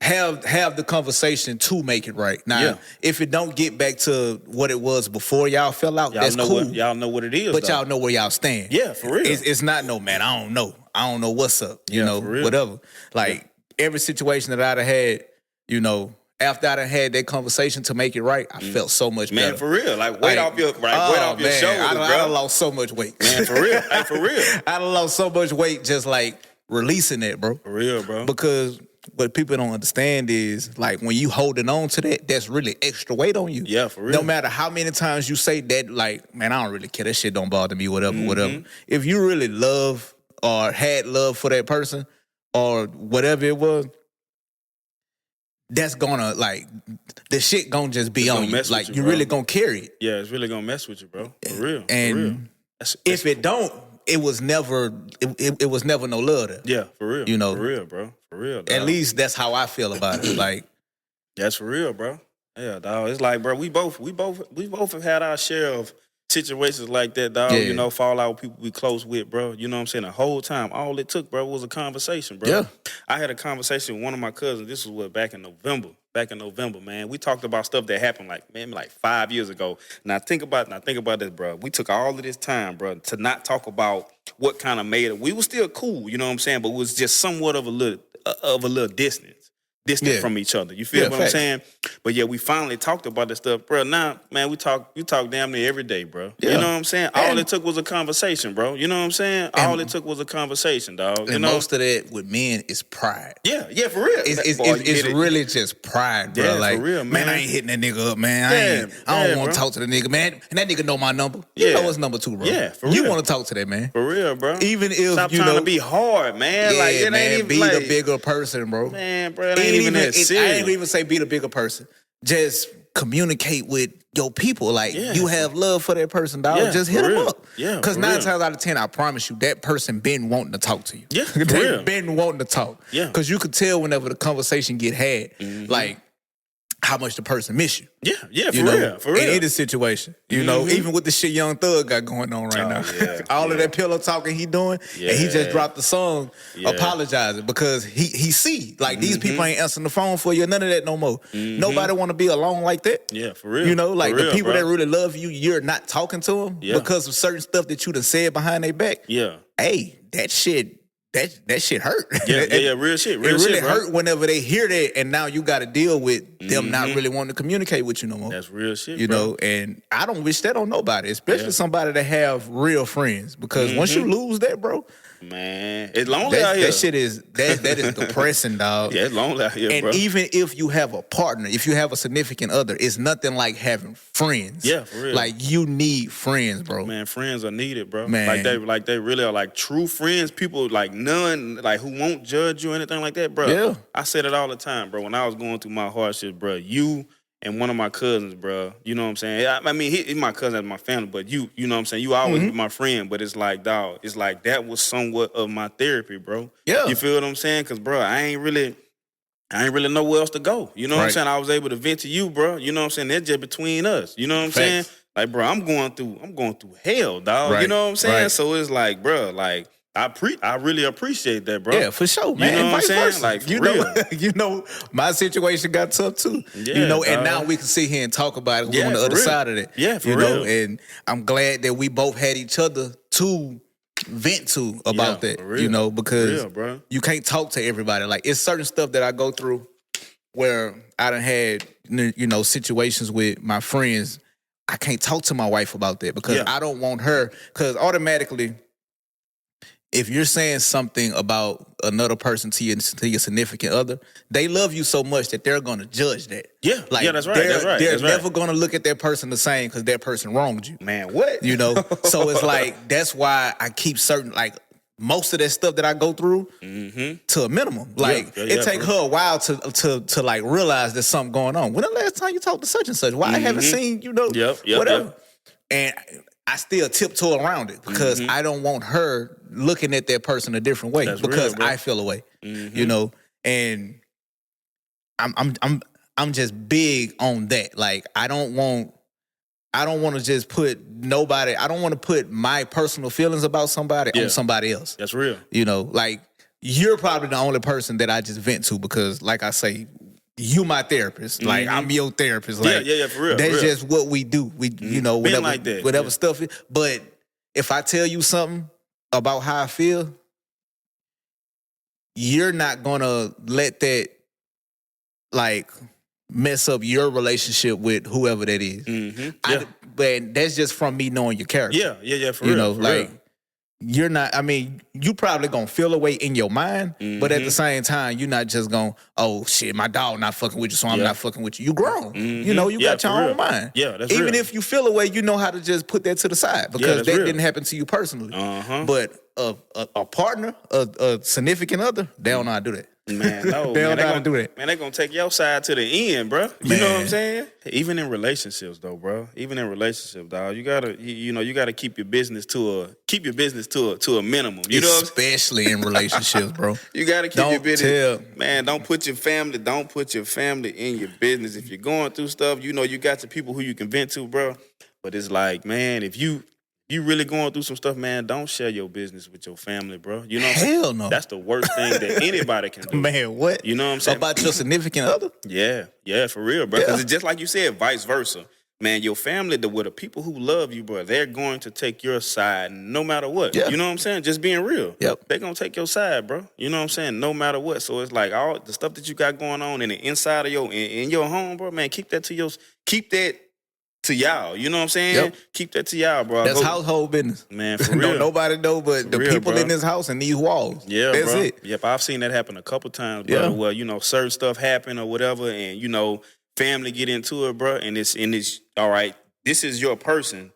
have the conversation to make it right. Now, if it don't get back to what it was before y'all fell out, that's cool.
Y'all know what it is,
but y'all know where y'all stand.
Yeah, for real.
It's not no, man, I don't know what's up. You know, whatever. Like, every situation that I'd have had, you know, after I done had that conversation to make it right, I felt so much better.
Man, for real. Like, weight off your shoulders,
I done lost so much weight.
Man, for real. Hey, for real.
I done lost so much weight just, like, releasing that, bro.
For real, bro.
Because what people don't understand is, like, when you holding on to that, that's really extra weight on you.
Yeah, for real.
No matter how many times you say that, like, man, I don't really care. That shit don't bother me, whatever. If you really love or had love for that person or whatever it was, that's gonna, like, the shit gonna just be on you. Like, you really gonna carry it.
Yeah, it's really gonna mess with you, bro. For real.
And
for real.
If it don't, it was never no love there.
Yeah, for real.
You know,
for real, bro. For real. Dog.
At least that's how I feel about it. Like,
that's for real, bro. Yeah, dog. It's like, bro, we both have had our share of situations like that, dog. You know, fall out with people we close with, bro. You know what I'm saying? The whole time, all it took, bro, was a conversation, bro. Yeah. I had a conversation with one of my cousins. This was back in November. Man. We talked about stuff that happened like 5 years ago. Now think about this, bro. We took all of this time, bro, to not talk about what kind of made it. We were still cool, you know what I'm saying? But it was just somewhat of a little distant from each other. You feel what I'm saying? But yeah, we finally talked about this stuff, bro. Now, man, we talk damn near every day, bro. Yeah. You know what I'm saying? All it took was a conversation, bro. You know what I'm saying? All it took was a conversation, dog.
And most of that with men is pride.
Yeah, for real.
It's really just pride, bro.
Yeah,
like,
for real, man.
I ain't hitting that nigga up, man. I don't want to talk to the nigga, man. And that nigga know my number. You know his number too, bro.
Yeah, for real.
You want to talk to that, man.
For real, bro.
Even if
Stop trying to be hard, man.
Yeah,
like, it
man,
ain't even
be
like,
the bigger person, bro.
Man, bro, it ain't even that serious.
I ain't even say be the bigger person. Just communicate with your people. Like, you have love for that person, dog. Just hit them up.
Yeah,
because 9 times out of 10, I promise you, that person been wanting to talk to you.
Yeah,
they been wanting to talk.
Yeah,
because you could tell whenever the conversation get had, like, how much the person miss you.
Yeah, for real.
In any situation. You know, even with the shit Young Thug got going on right now.
Yeah,
All of that pillow talking he doing, and he just dropped the song apologizing because he see, like, these people ain't answering the phone for you, none of that no more. Nobody want to be alone like that.
Yeah, for real.
You know, like,
for real,
the people
bro.
that really love you, you're not talking to them because of certain stuff that you done said behind their back.
Yeah.
Hey, that shit hurt.
Yeah, real shit. Real
it really
shit, bro.
hurt whenever they hear that, and now you got to deal with them not really wanting to communicate with you no more.
That's real shit,
you know. And I don't wish that on nobody, especially somebody that have real friends, because once you lose that, bro,
man, it's lonely out here.
That shit is that is depressing, dog.
Yeah, it's lonely out here,
and
bro.
And even if you have a partner, if you have a significant other, it's nothing like having friends.
Yeah, for real.
Like, you need friends, bro.
Man, friends are needed, bro.
Man.
Like they really are, like, true friends. People, like, none, like, who won't judge you or anything like that, bro.
Yeah.
I said it all the time, bro. When I was going through my hardships, bro, you and one of my cousins, bro, you know what I'm saying? I mean, he's my cousin and my family, but you know what I'm saying? You always be my friend, but it's like, dog, it's like that was somewhat of my therapy, bro.
Yeah.
You feel what I'm saying? Because, bro, I ain't really know where else to go. You know what I'm saying? I was able to vent to you, bro. You know what I'm saying? That's just between us. You know what I'm saying? Like, bro, I'm going through hell, dog.
Right.
You know what I'm saying?
Right.
So it's like, bro, like, I really appreciate that, bro.
Yeah, for sure, man.
You know what I'm
Vice
saying?
versa.
Like, for
you
real.
know, you know, my situation got tough too.
Yeah,
you know, and now we can sit here and talk about it. We're on the other side of it.
Yeah, for
you
real.
know, and I'm glad that we both had each other to vent to about that.
for real.
You know, because
For real, bro.
you can't talk to everybody. Like, it's certain stuff that I go through where I done had, you know, situations with my friends. I can't talk to my wife about that because I don't want her, because automatically, if you're saying something about another person to your significant other, they love you so much that they're going to judge that.
Yeah,
like,
that's right.
They're never going to look at that person the same because that person wronged you.
Man, what?
You know? So it's like, that's why I keep certain, like, most of that stuff that I go through to a minimum. Like, it take her a while to like realize there's something going on. When the last time you talked to such and such? Why I haven't seen, you know, whatever. And I still tiptoe around it because I don't want her looking at that person a different way because I feel a way, you know. And I'm just big on that. Like, I don't want to just put nobody. I don't want to put my personal feelings about somebody on somebody else.
That's real.
You know, like, you're probably the only person that I just vent to because, like I say, you my therapist. Like, I'm your therapist. Like,
yeah, for real.
That's just what we do. We, you know,
Been
whatever,
like that.
whatever stuff. But if I tell you something about how I feel, you're not gonna let that, like, mess up your relationship with whoever that is. But that's just from me knowing your character.
Yeah, for
you
real.
know,
for
like,
real.
you're not, I mean, you probably gonna feel a way in your mind, but at the same time, you're not just gonna, oh shit, my dog not fucking with you, so I'm not fucking with you. You grown. You know, you got your own mind.
Yeah, that's
Even
real.
if you feel a way, you know how to just put that to the side because that
real.
didn't happen to you personally. But a partner, a significant other, they don't know how to do that.
Man, no,
they
man,
don't know how to do that.
Man, they gonna take your side to the end, bro. You know what I'm saying? Even in relationships, though, bro. Even in relationships, dog. You gotta keep your business to a minimum. You know,
especially in relationships, bro.
You gotta keep your business. Man, don't put your family in your business. If you're going through stuff, you know you got the people who you can vent to, bro. But it's like, man, if you really going through some stuff, man, don't share your business with your family, bro. You know what I'm saying?
Hell no.
That's the worst thing that anybody can do.
Man, what?
You know what I'm saying?
About your significant other?
Yeah, for real, bro. Because it's just like you said, vice versa. Man, your family, with the people who love you, bro, they're going to take your side no matter what.
Yeah.
You know what I'm saying? Just being real.
Yep.
They're going to take your side, bro. You know what I'm saying? No matter what. So it's like all the stuff that you got going on in the inside of in your home, bro, man, keep that to y'all. You know what I'm saying?
Yep.
Keep that to y'all, bro.
That's household business.
Man, for real.
Don't nobody know but the people
bro.
in this house and these walls.
Yeah,
that's
bro.
it.
Yep, I've seen that happen a couple times, bro. Where, you know, certain stuff happen or whatever, and, you know, family get into it, bro, and it's all right, this is your person,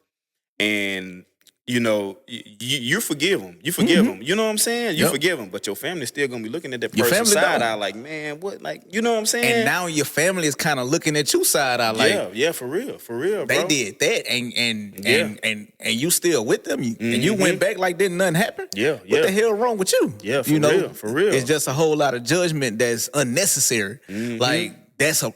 and you know, you forgive them. You forgive them. You know what I'm saying? You forgive them, but your family's still gonna be looking at that person side eye like, man, what? Like, you know what I'm saying?
And now your family is kind of looking at you side eye like,
yeah, for real, bro.
They did that, and you still with them, and you went back like didn't nothing happen.
Yeah,
what the hell wrong with you?
Yeah, for real.
It's just a whole lot of judgment that's unnecessary. Like that's an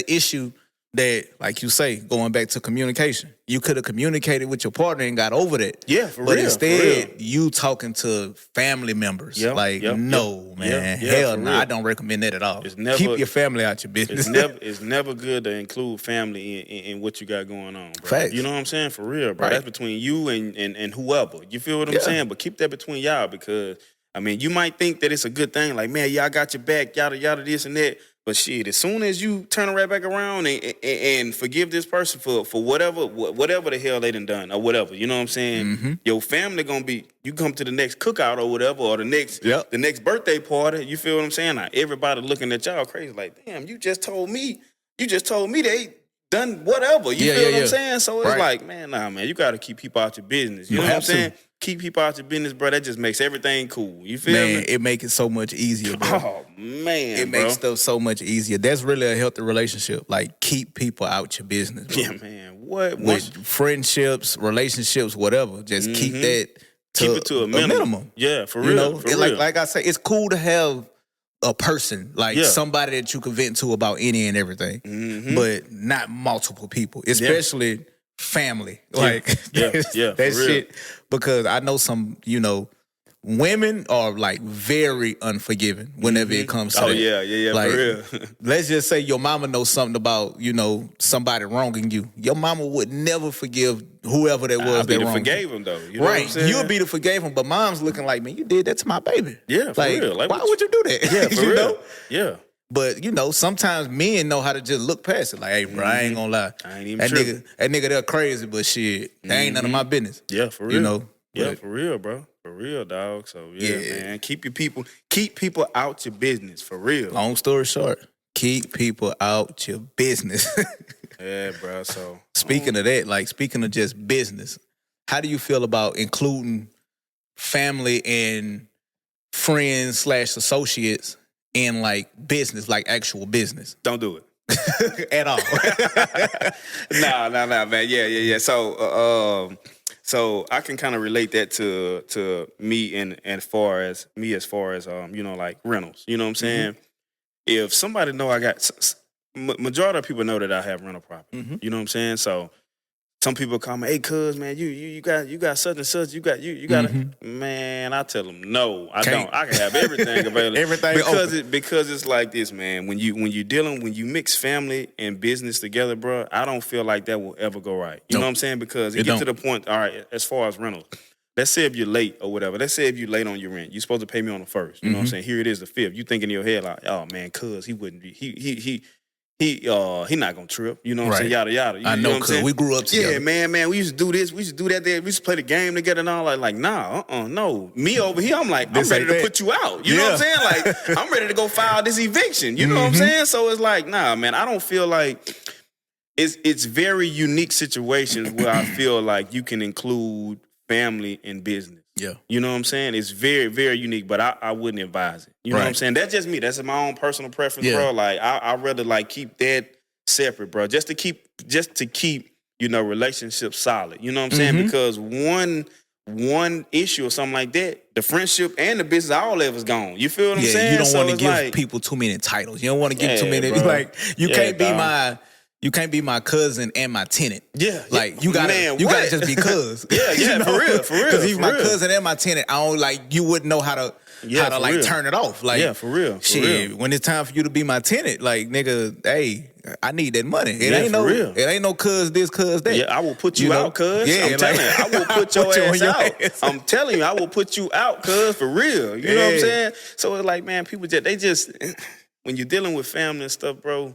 issue. That, like you say, going back to communication, you could have communicated with your partner and got over that.
Yeah, for
but
real.
Instead, you talking to family members. No, man. Hell no. I don't recommend that at all. Keep your family out your business.
It's never good to include family in what you got going on, bro.
Facts.
You know what I'm saying? For real, bro. Right. That's between you and whoever. You feel what I'm saying? But keep that between y'all because, I mean, you might think that it's a good thing. Like, man, I got your back, yada, yada, this and that. But shit, as soon as you turn right back around and forgive this person for whatever the hell they done or whatever, you know what I'm saying? Your family gonna be, you come to the next cookout or whatever, or the next birthday party, you feel what I'm saying? Now, everybody looking at y'all crazy like, damn, you just told me they done whatever, you feel what I'm saying? So it's like, man, you gotta keep people out your business, you know what I'm saying? Keep people out your business, bro. That just makes everything cool. You feel me?
It makes it so much easier, bro.
Oh, man,
it makes stuff so much easier. That's really a healthy relationship. Like, keep people out your business, bro.
Yeah, man. What?
With friendships, relationships, whatever. Just keep that
keep it to a minimum. Yeah, for real.
You know?
For real.
Like I say, it's cool to have a person, like somebody that you can vent to about any and everything, but not multiple people, especially family. Like, that shit. Because I know some, women are like very unforgiving whenever it comes to that.
Yeah,
like,
for real.
Let's just say your mama knows something about, somebody wronging you. Your mama would never forgive whoever that was that wronged you.
Forgave him though. You know what I'm saying?
You'll be the forgave him, but mom's looking like, man, you did that to my baby.
Yeah, for real.
Like, why would you do that?
Yeah, for real. Yeah.
But, sometimes men know how to just look past it. Like, hey, bro, I ain't gonna lie.
I ain't even sure.
That nigga, they're crazy, but shit, that ain't none of my business.
Yeah, for real.
But,
for real, bro. For real, dog. So, man, keep people out your business, for real.
Long story short, keep people out your business.
Yeah, bro, so.
Speaking of that, speaking of just business, how do you feel about including family and friends/associates in business, actual business?
Don't do it.
At all.
Nah, man. Yeah. So I can kind of relate that to me and as far as rentals. You know what I'm saying? If somebody know I got, majority of people know that I have rental property. You know what I'm saying? So some people call me, hey, cuz, man, you got such and such. You got man. I tell them no, I don't. I can have everything available.
Everything
because it's like this, man. When you mix family and business together, bro, I don't feel like that will ever go right. You know what I'm saying? Because it gets to the point. All right, as far as rentals, let's say if you're late or whatever. Let's say if you're late on your rent, you're supposed to pay me on the 1st. You know what I'm saying? Here it is, the 5th. You think in your head like, oh man, cuz he wouldn't be. He not gonna trip, you know what I'm saying? Yada yada.
I know, cause we grew up together.
Yeah, man, we used to do this, we used to do that. There, we used to play the game together and all. Like, nah, no. Me over here, I'm like, I'm ready to put you out. You know what I'm saying? Like, I'm ready to go file this eviction. You know what I'm saying? So it's like, nah, man, I don't feel like it's very unique situations where I feel like you can include family and business.
Yeah.
You know what I'm saying? It's very, very unique, but I wouldn't advise it. You know what I'm saying? That's just me. That's my own personal preference, bro. Like, I'd rather keep that separate, bro. Just to keep, relationships solid. You know what I'm saying? Because one issue or something like that, the friendship and the business, all of it's gone. You feel what I'm saying?
You don't want to give people too many titles. You don't want to give too many.
Bro.
You can't be my cousin and my tenant.
Yeah.
You gotta just be cuz.
Yeah, for real.
Because he's my cousin and my tenant. I don't you wouldn't know how to turn it off.
For real.
Shit, when it's time for you to be my tenant, nigga, hey, I need that money. It ain't no cuz this, cuz that.
Yeah, I will put you out, cuz. I'm telling you, I will put your ass out. I'm telling you, I will put you out, cuz, for real. You know what I'm saying? So it's like, man, people when you're dealing with family and stuff, bro,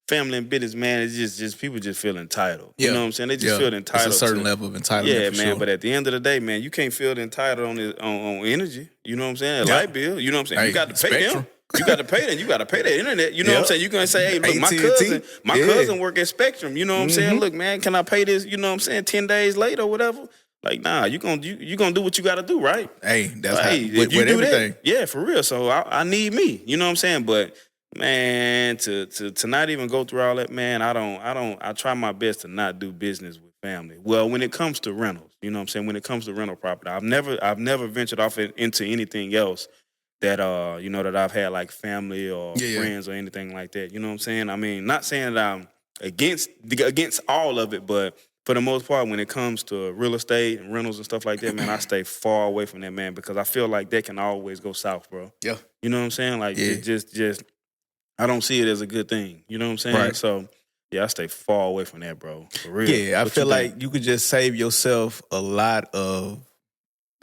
family and business, man, it's just people just feel entitled. You know what I'm saying? They just feel entitled.
It's a certain level of entitlement.
Yeah, man.
Sure.
But at the end of the day, man, you can't feel entitled on energy. You know what I'm saying? Light bill. You know what I'm saying?
Hey,
you got to pay
Spectrum.
them. You got to pay them. You got to pay that internet. You know what I'm saying? You can say, hey, look, my cousin work at Spectrum. You know what I'm saying? Look, man, can I pay this? You know what I'm saying? 10 days later or whatever. Like, nah, you gonna do what you gotta do, right?
Hey, that's
hey,
how with everything.
That, yeah, for real. So I need me. You know what I'm saying? But man, to not even go through all that, man, I try my best to not do business with family. Well, when it comes to rentals, you know what I'm saying? When it comes to rental property, I've never ventured off into anything else that that I've had like family or friends or anything like that. You know what I'm saying? I mean, not saying that I'm against all of it, but for the most part, when it comes to real estate and rentals and stuff like that, man, I stay far away from that, man, because I feel like that can always go south, bro.
Yeah.
You know what I'm saying? Like, just I don't see it as a good thing. You know what I'm saying?
Right.
So, yeah, I stay far away from that, bro. For real.
Yeah, I feel like you could just save yourself a lot of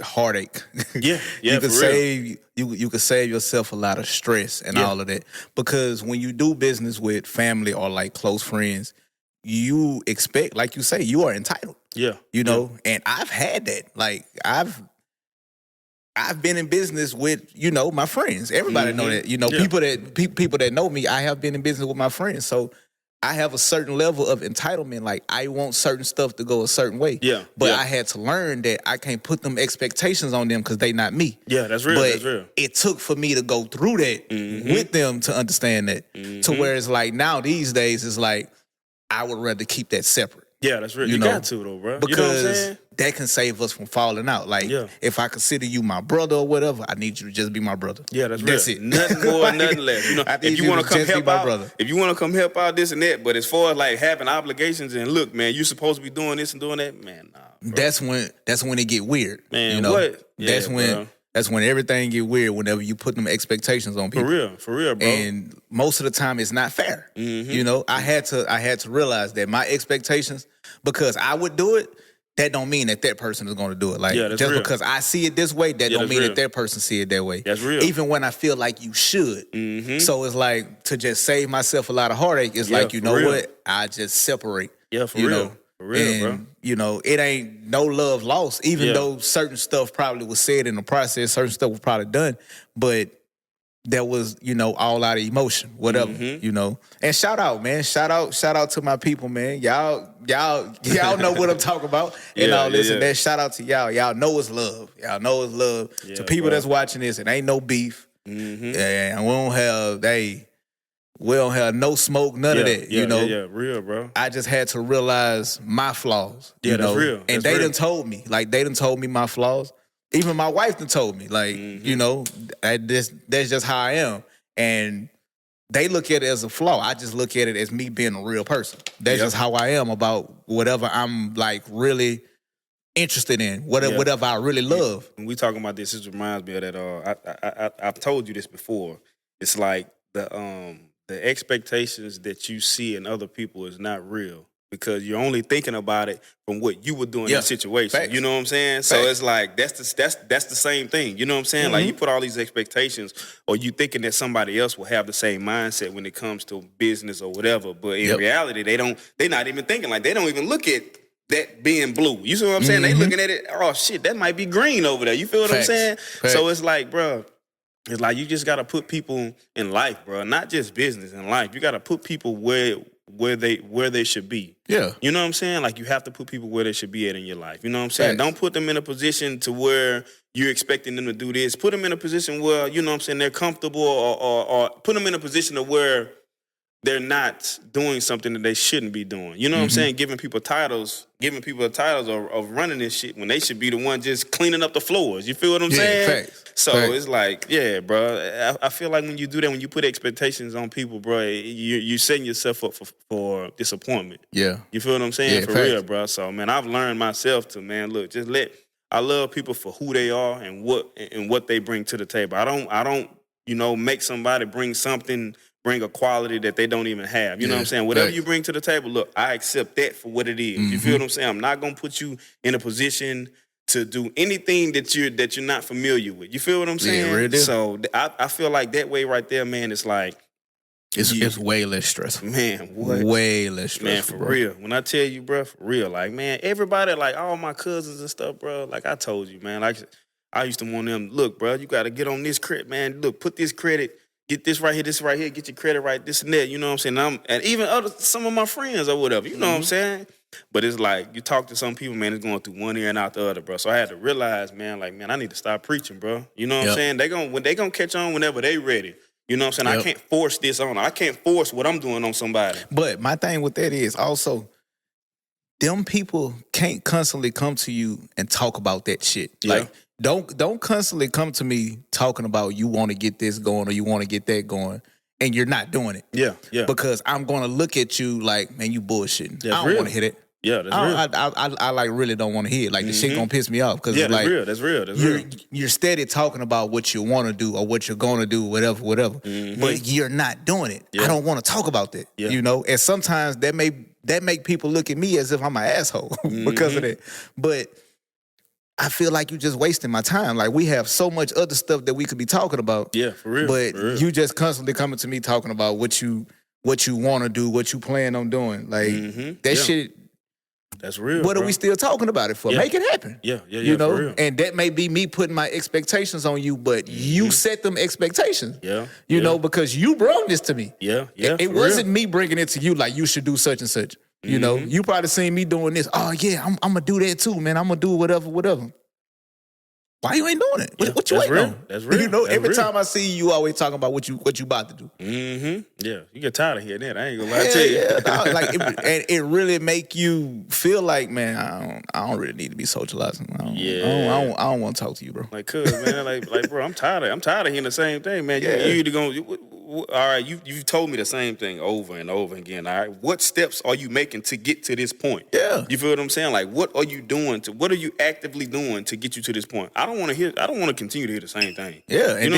heartache.
Yeah,
you could
for
save you could save yourself a lot of stress and all of that, because when you do business with family or like close friends, you expect, like you say, you are entitled.
Yeah,
you know, and I've had that. Like I've been in business with my friends. Everybody know that. People that know me, I have been in business with my friends. So I have a certain level of entitlement. Like I want certain stuff to go a certain way.
Yeah.
But I had to learn that I can't put them expectations on them because they not me.
Yeah, that's real.
But
that's real.
It took for me to go through that with them to understand that. To where it's like now these days it's like I would rather keep that separate.
Yeah, that's real. You got to though, bro.
Because
you know what I'm saying?
that can save us from falling out. Like if I consider you my brother or whatever, I need you to just be my brother.
Yeah, that's
it.
Nothing more, nothing less. You know, if you want to come help out, if you want to come help out this and that, but as far as like having obligations and look, man, you supposed to be doing this and doing that, man. Nah, bro.
That's when it get weird.
Man, what? Yeah,
that's when everything get weird. Whenever you put them expectations on people.
For real, bro.
And most of the time, it's not fair. You know, I had to realize that my expectations, because I would do it, that don't mean that person is going to do it. Like just real. Because I see it this way, that don't mean that person see it that way.
That's real.
Even when I feel like you should. So it's like to just save myself a lot of heartache. It's like what? I just separate.
Yeah, for real.
Know?
For real,
and, bro. It ain't no love lost, even though certain stuff probably was said in the process, certain stuff was probably done, but that was, all out of emotion, whatever, And shout out, man. Shout out to my people, man. Y'all know what I'm talking about. And all this and that. Shout out to y'all. Y'all know it's love. Y'all know it's love. To people that's watching this, it ain't no beef. Yeah, we don't have no smoke, none of that,
Yeah, real, bro.
I just had to realize my flaws,
that's real.
And they done told me. Like, they done told me my flaws. Even my wife done told me. Like, that's just how I am. And they look at it as a flaw. I just look at it as me being a real person. That's just how I am about whatever I'm, like, really interested in, whatever I really love.
When we talking about this, it reminds me of that. I've told you this before. It's like the expectations that you see in other people is not real, because you're only thinking about it from what you would do in that situation.
Facts.
You know what I'm saying? Facts. So it's like that's the same thing. You know what I'm saying? Like you put all these expectations, or you thinking that somebody else will have the same mindset when it comes to business or whatever. But in reality, they're not even thinking, like they don't even look at that being blue. You see what I'm saying? They looking at it, oh shit, that might be green over there. You feel what I'm saying? So it's like, bro, it's like you just gotta put people in life, bro. Not just business, in life. You gotta put people where they should be.
Yeah.
You know what I'm saying? Like you have to put people where they should be at in your life. You know what I'm saying? Don't put them in a position to where you're expecting them to do this. Put them in a position where, you know what I'm saying, they're comfortable, or put them in a position of where they're not doing something that they shouldn't be doing. You know what I'm saying? Giving people the titles of running this shit when they should be the one just cleaning up the floors. You feel what I'm saying?
Facts.
So it's like, bro, I feel like when you do that, when you put expectations on people, bro, you're setting yourself up for disappointment.
Yeah.
You feel what I'm saying? For real, bro. So, man, I've learned myself to, man, look, I love people for who they are and what they bring to the table. I don't, make somebody bring a quality that they don't even have. You know what I'm saying? Whatever you bring to the table, look, I accept that for what it is. You feel what I'm saying? I'm not going to put you in a position to do anything that you're not familiar with. You feel what I'm saying?
Yeah, really.
So I feel like that way right there, man, it's like,
it's way less stressful.
Man, what?
Way less stressful,
man, for real. When I tell you, bro, for real, like, man, everybody, like, all my cousins and stuff, bro, like I told you, man, like, I used to want them, look, bro, you got to get on this credit, man. Look, put this credit, get this right here, get your credit right, this and that, you know what I'm saying? And even some of my friends or whatever, you know what I'm saying? But it's like you talk to some people, man, it's going through one ear and out the other, bro. So I had to realize, man, like, man, I need to stop preaching, bro. You know what I'm saying? They gonna catch on whenever they ready. You know what I'm saying? I can't force this on. I can't force what I'm doing on somebody.
But my thing with that is also, them people can't constantly come to you and talk about that shit. Yeah. Like, don't constantly come to me talking about you want to get this going or you want to get that going, and you're not doing it. Yeah, yeah. Because I'm gonna look at you like, man, you bullshitting. Yeah, I don't want to hear it. Yeah, that's real. I like really don't want to hear it. Like, the shit gonna piss me off because it's like,
that's real.
You're steady talking about what you want to do or what you're gonna do, whatever. But you're not doing it. Yeah. I don't want to talk about that. Yeah. You know, and sometimes that make people look at me as if I'm an asshole because of that. But I feel like you're just wasting my time. Like, we have so much other stuff that we could be talking about. Yeah, for real. But you just constantly coming to me talking about what you want to do, what you plan on doing. Like, that shit.
That's real.
What are we still talking about it for? Yeah. Make it happen.
Yeah.
You know,
for real.
And that may be me putting my expectations on you, but you set them expectations. Yeah. You know, because you brought this to me. Yeah. It wasn't me bringing it to you like you should do such and such. You know, you probably seen me doing this. Oh yeah, I'm gonna do that too, man. I'm gonna do whatever. Why you ain't doing it? What you waiting on? That's real. You know, every time I see you, always talking about what you about to do.
Yeah, you get tired of hearing that. I ain't gonna lie to you.
Yeah, like, and it really make you feel like, man, I don't really need to be socializing. I don't want to talk to you, bro.
Like, cuz, man, like, bro, I'm tired of hearing the same thing, man. You either gonna, all right, you told me the same thing over and over again. All right, what steps are you making to get to this point? Yeah, you feel what I'm saying? Like, what are you doing what are you actively doing to get you to this point? I don't want to continue to hear the same thing.
Yeah, and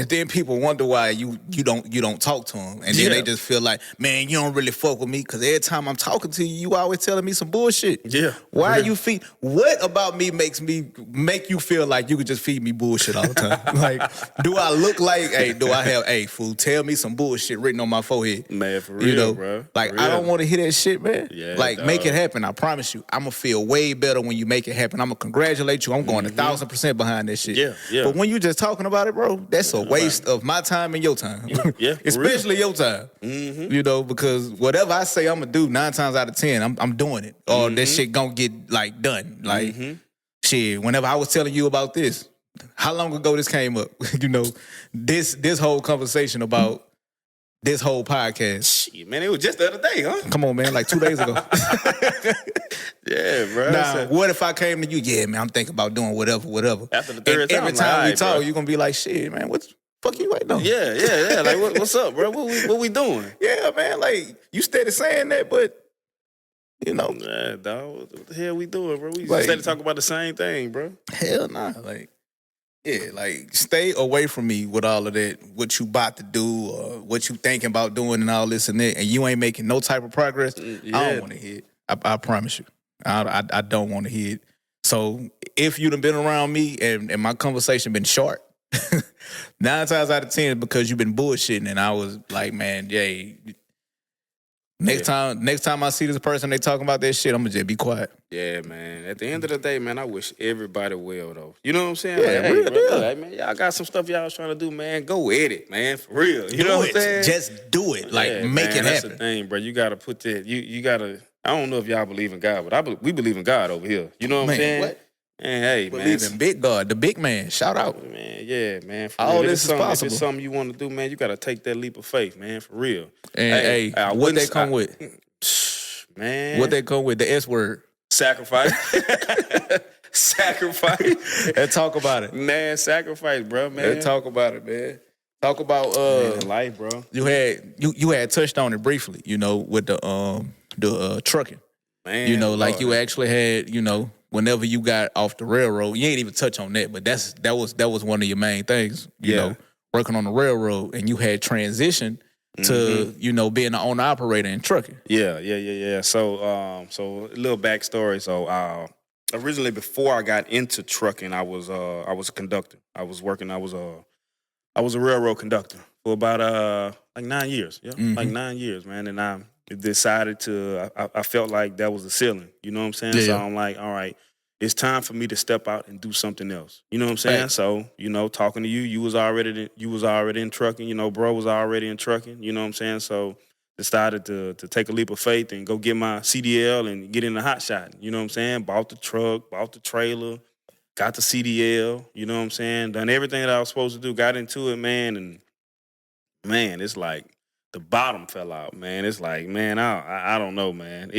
then people wonder why you don't talk to them, and then they just feel like, man, you don't really fuck with me because every time I'm talking to you, you always telling me some bullshit. Yeah, why you feed? What about me make you feel like you could just feed me bullshit all the time? Like, do I look like? Hey, do I have? Fool, tell me some bullshit written on my forehead.
Man, for real, bro.
Like, I don't want to hear that shit, man. Yeah, like, make it happen. I promise you, I'm gonna feel way better when you make it happen. I'm gonna congratulate you. I'm going 1,000% behind that shit. Yeah. But when you just talking about it, bro, that's a waste of my time and your time. Yeah, especially your time. You know, because whatever I say I'm gonna do, 9 times out of 10, I'm doing it. Or that shit gonna get like done. Like, shit. Whenever I was telling you about this, how long ago this came up? You know, this whole conversation about this whole podcast.
Shit, man, it was just the other day, huh?
Come on, man, like 2 days ago.
Yeah, bro.
Now, what if I came to you? Yeah, man, I'm thinking about doing whatever.
After the third
time, every time we talk,
bro,
you're gonna be like, shit, man, what the fuck you waiting on?
Yeah. Like, what's up, bro? What we doing?
Yeah, man, like, you steady saying that, but you know,
nah, dog, what the hell we doing, bro? We steady talking about the same thing, bro.
Hell nah, like. Yeah, like, stay away from me with all of that, what you about to do or what you thinking about doing and all this and that, and you ain't making no type of progress. I don't want to hear it. I promise you. I don't want to hear it. So if you done been around me and my conversation been short, 9 times out of 10 because you've been bullshitting, and I was like, man, Jay, next time I see this person, they talking about that shit, I'm gonna just be quiet.
Yeah, man. At the end of the day, man, I wish everybody well, though. You know what I'm saying?
Yeah,
like, hey, bro, like, man, y'all got some stuff y'all was trying to do, man. Go at it, man, for real. You know what I'm saying?
Just do it. Like, make it happen.
That's the thing, bro. You gotta put that. You gotta. I don't know if y'all believe in God, but we believe in God over here. You know what I'm saying? What? Man, hey,
believe in big God, the big man. Shout out,
man. Yeah, man. For
all
real.
This is possible.
If it's something you want to do, man, you gotta take that leap of faith, man, for real.
And what they come with,
man.
What they come with, the S word,
sacrifice. Sacrifice.
And talk about it,
man. Sacrifice, bro, man.
And talk about it, man. Talk about
life, bro.
You had touched on it briefly, you know, with the trucking. Man, you know, Lord. Like you actually had, you know, whenever you got off the railroad, you ain't even touch on that, but that was one of your main things, you know, working on the railroad, and you had transitioned to, you know, being an owner operator in trucking.
Yeah. So a little backstory. So originally, before I got into trucking, I was a conductor. I was a railroad conductor for about like 9 years. Yeah, like 9 years, man. And I decided I felt like that was the ceiling. You know what I'm saying? Yeah. So I'm like, all right, it's time for me to step out and do something else. You know what I'm saying? Right. So, you know, talking to you was already in trucking. You know, bro was already in trucking. You know what I'm saying? So decided to take a leap of faith and go get my CDL and get in the hot shot. You know what I'm saying? Bought the truck, bought the trailer, got the CDL. You know what I'm saying? Done everything that I was supposed to do. Got into it, man, and man, it's like the bottom fell out, man. It's like, man, I don't know, man.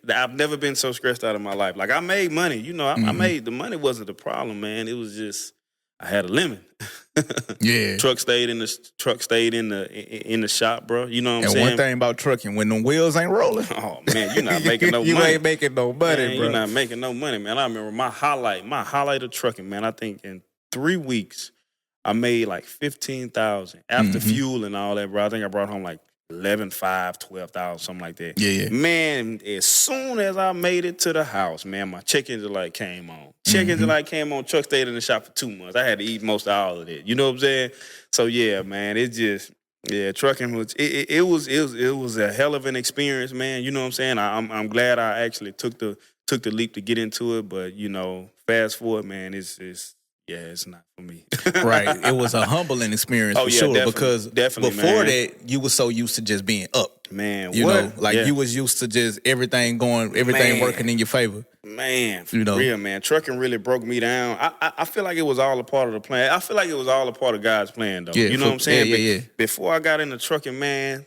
I've never been so stressed out in my life. Like, I made money. You know, I made the money wasn't the problem, man. It was just I had a limit.
Yeah.
Truck stayed in the shop, bro. You know what I'm saying?
And one thing about trucking, when the wheels ain't rolling,
oh man, you're not making no money.
You ain't making no money,
man,
bro.
You're not making no money, man. I remember my highlight of trucking, man. I think in 3 weeks I made like 15,000 after fuel and all that, bro. I think I brought home like 11,500, 12,000, something like that.
Yeah.
Man, as soon as I made it to the house, man, my check engine light came on. Check engine light came on. Truck stayed in the shop for 2 months. I had to eat most of all of it. You know what I'm saying? So yeah, man, it just trucking was it was a hell of an experience, man. You know what I'm saying? I'm glad I actually took the leap to get into it, but you know, fast forward, man, it's not for me.
Right. It was a humbling experience for sure. Because before that, you were so used to just being up.
Man,
you know, like you was used to just everything working in your favor.
Man, for real, man. Trucking really broke me down. I feel like it was all a part of the plan. I feel like it was all a part of God's plan, though.
Yeah,
you know what I'm saying?
Yeah.
Before I got into trucking, man,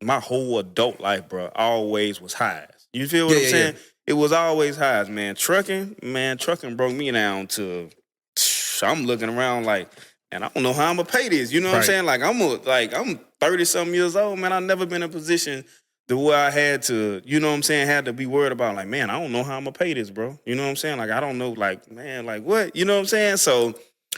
my whole adult life, bro, always was highs. You feel what I'm saying?
Yeah.
It was always highs, man. Trucking broke me down to... I'm looking around like, and I don't know how I'm gonna pay this. You know what I'm saying? Like I'm 30-something years old, man. I've never been in a position to where I had to, you know what I'm saying, had to be worried about like, man, I don't know how I'm gonna pay this, bro. You know what I'm saying? Like I don't know, like, man, like what? You know what I'm saying? So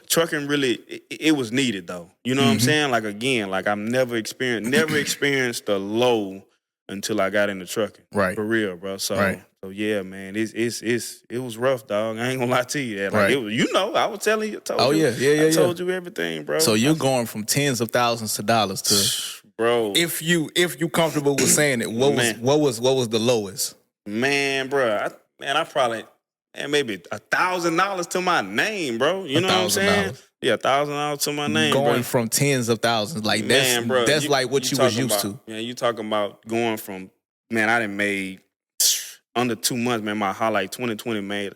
trucking really, it was needed though. You know what I'm saying? Like again, like I've never experienced a low until I got into trucking.
Right.
For real, bro. So yeah, man, it was rough, dog. I ain't gonna lie to you that. Like it was, you know, I was telling you, I told you everything, bro.
So you're going from tens of thousands to dollars to,
bro.
If you comfortable with saying it, what was the lowest?
Man, bro, I probably maybe $1,000 to my name, bro. You know what I'm saying? Yeah, $1,000 to my name.
Going
bro.
from tens of thousands, like
man, bro,
that's like what you was used to.
Yeah, you talking about going from, man, I done made under 2 months, man. My highlight 2020 made.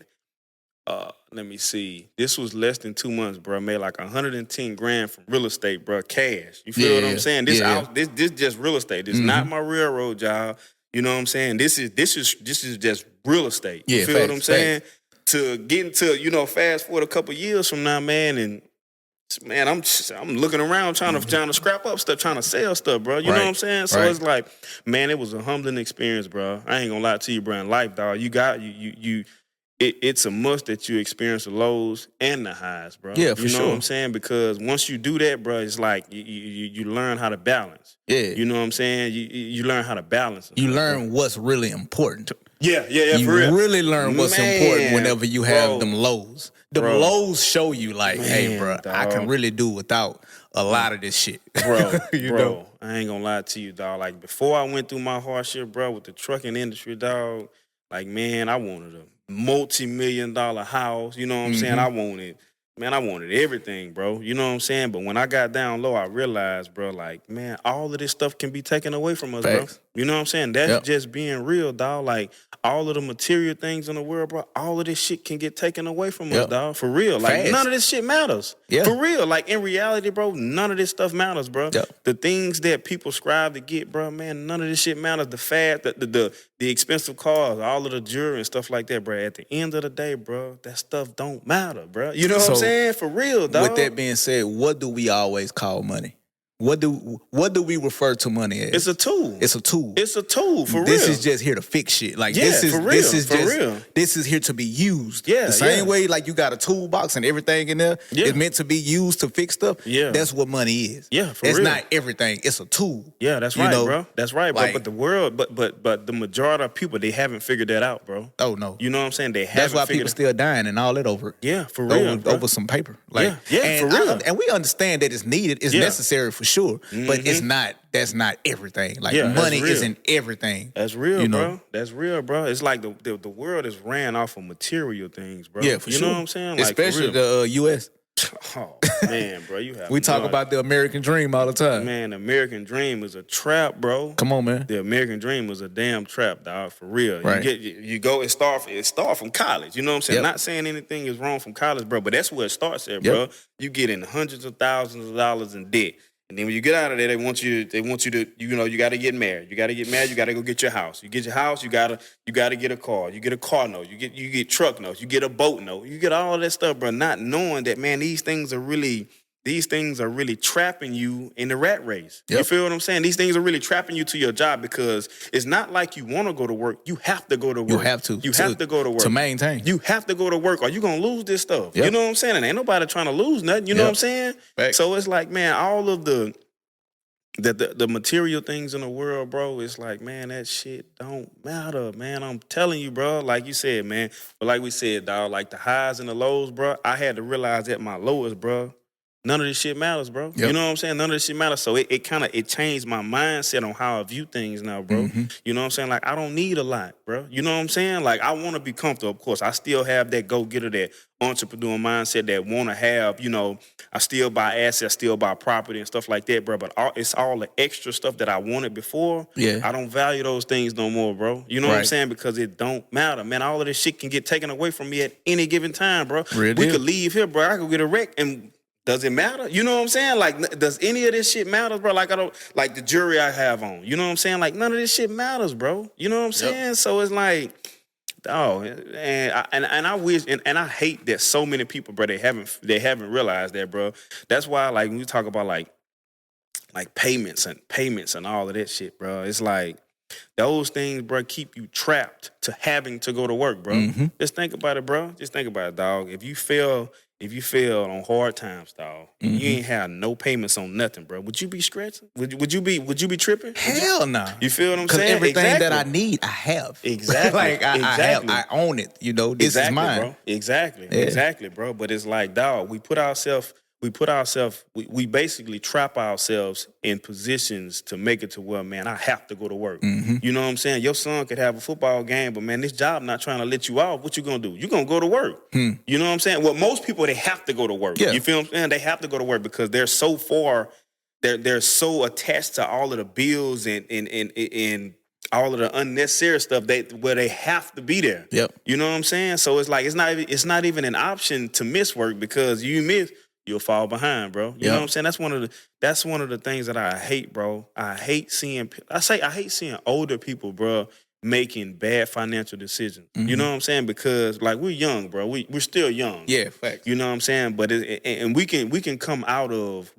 Let me see. This was less than 2 months, bro. Made like 110 grand from real estate, bro. Cash. You feel what I'm saying? This just real estate. This not my railroad job. You know what I'm saying? This is just real estate. You feel what I'm saying? To get into, you know, fast forward a couple years from now, man, and man, I'm looking around trying to scrap up stuff, trying to sell stuff, bro. You know what I'm saying? So it's like, man, it was a humbling experience, bro. I ain't gonna lie to you, bro. In life, dog, it's a must that you experience the lows and the highs, bro.
Yeah, for sure.
You know what I'm saying? Because once you do that, bro, it's like you learn how to balance.
Yeah.
You know what I'm saying? You learn how to balance.
You learn what's really important.
Yeah,
you
for real.
Really learn what's important whenever you have them lows. The lows show you like, hey, bro, dog, I can really do without a lot of this shit.
Bro,
you know?
I ain't gonna lie to you, dog. Like, before I went through my hardship, bro, with the trucking industry, dog, like, man, I wanted a multi-million-dollar house. You know what I'm saying? I wanted everything, bro. You know what I'm saying? But when I got down low, I realized, bro, like, man, all of this stuff can be taken away from us, bro. You know what I'm saying? That's just being real, dog. Like, all of the material things in the world, bro, all of this shit can get taken away from us, dog. For real. Like, none of this shit matters. For real. Like, in reality, bro, none of this stuff matters, bro. The things that people strive to get, bro, man, none of this shit matters. The fad, the expensive cars, all of the jewelry and stuff like that, bro. At the end of the day, bro, that stuff don't matter, bro. You know what I'm saying? For real, dog.
With that being said, what do we always call money? What do we refer to money as?
It's a tool.
It's a tool.
It's a tool, for real.
This is just here to fix shit. Like, this is real. This is here to be used.
Yeah,
the same way like you got a toolbox and everything in there is meant to be used to fix stuff. Yeah. That's what money is.
Yeah, for
real. It's not everything. It's a tool.
Yeah, that's right, bro. That's right, bro. Like, but the world, but the majority of people, they haven't figured that out, bro.
Oh, no.
You know what I'm saying? They haven't.
That's why people still dying and all that over it.
Yeah, for real.
Over some paper. Like,
for real.
And we understand that it's needed. It's necessary for sure. But that's not everything. Like, money isn't everything.
That's real, bro. That's real, bro. It's like the world is ran off of material things, bro.
Yeah, for sure.
You know what I'm saying? Like,
especially the U.S.
Oh, Man, bro, you have
We talk about the American dream all the time.
Man, the American dream is a trap, bro.
Come on, man.
The American dream was a damn trap, dog, for real.
Right.
It start from college. You know what I'm saying?
Yep.
Not saying anything is wrong from college, bro, but that's where it starts at, bro. You get in hundreds of thousands of dollars in debt. And then when you get out of there, they want you to, you got to get married. You got to get married. You got to go get your house. You get your house. You got to get a car. You get a car note. You get truck notes. You get a boat note. You get all that stuff, bro. Not knowing that, man, these things are really trapping you in the rat race. Yep. You feel what I'm saying? These things are really trapping you to your job because it's not like you want to go to work. You have to go to work.
You have to.
You have to go to work.
To maintain.
You have to go to work or you're going to lose this stuff.
Yep.
You know what I'm saying? And ain't nobody trying to lose nothing. You know what I'm saying?
Fact.
So it's like, man, all of the material things in the world, bro, it's like, man, that shit don't matter, man. I'm telling you, bro. Like you said, man. But like we said, dog, like the highs and the lows, bro, I had to realize at my lowest, bro, none of this shit matters, bro. Yep. You know what I'm saying? None of this shit matters. So it changed my mindset on how I view things now, bro. Mm-hmm. You know what I'm saying? Like, I don't need a lot, bro. You know what I'm saying? Like, I want to be comfortable. Of course, I still have that go-getter, that entrepreneur mindset that want to have, I still buy assets, still buy property and stuff like that, bro. But it's all the extra stuff that I wanted before. Yeah. I don't value those things no more, bro. You know what I'm saying? Because it don't matter, man. All of this shit can get taken away from me at any given time, bro. Really? We could leave here, bro. I could get a wreck and... Does it matter? You know what I'm saying? Like, does any of this shit matter, bro? Like, I don't, like the jewelry I have on. You know what I'm saying? Like, none of this shit matters, bro. You know what I'm saying? So it's like, oh, and I wish, and I hate that so many people, bro, they haven't realized that, bro. That's why, like, when we talk about like payments and all of that shit, bro, it's like those things, bro, keep you trapped to having to go to work, bro. Mm-hmm. Just think about it, bro. Just think about it, dog. If you fail on hard times, dog, mm-hmm. you ain't have no payments on nothing, bro, would you be stretching? Would you be tripping?
Hell no. Nah.
You feel what I'm saying?
Because everything that I need, I have.
Exactly.
Like I own it. This is mine.
Bro. Exactly, bro. But it's like, dog, we basically trap ourselves in positions to make it to where, man, I have to go to work. Mm-hmm. You know what I'm saying? Your son could have a football game, but, man, this job not trying to let you off. What you going to do? You're going to go to work. You know what I'm saying? Well, most people, they have to go to work. Yeah. You feel what I'm saying? They have to go to work because they're so far, they're so attached to all of the bills and all of the unnecessary stuff where they have to be there. Yep. You know what I'm saying? So it's like it's not even an option to miss work because you'll fall behind, bro. You know what I'm saying? That's one of the things that I hate, bro. I hate seeing older people, bro, making bad financial decisions. Mm-hmm. You know what I'm saying? Because like we're young, bro. We're still young.
Yeah, facts.
You know what I'm saying? But we can come out of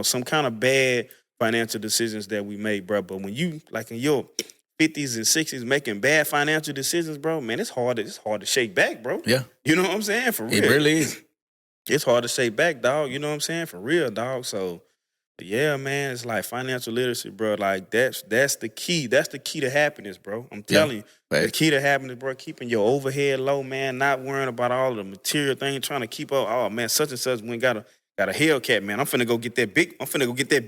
some kind of bad financial decisions that we made, bro. But when you like in your 50s and 60s making bad financial decisions, bro, man, it's hard to shake back, bro. Yeah. You know what I'm saying? For real.
It really is.
It's hard to shake back, dog. You know what I'm saying? For real, dog. So, yeah, man, it's like financial literacy, bro. Like, that's the key. That's the key to happiness, bro. I'm telling you. The key to happiness, bro, keeping your overhead low, man, not worrying about all of the material things, trying to keep up. Oh, man, such and such went got a Hellcat, man. I'm finna go get that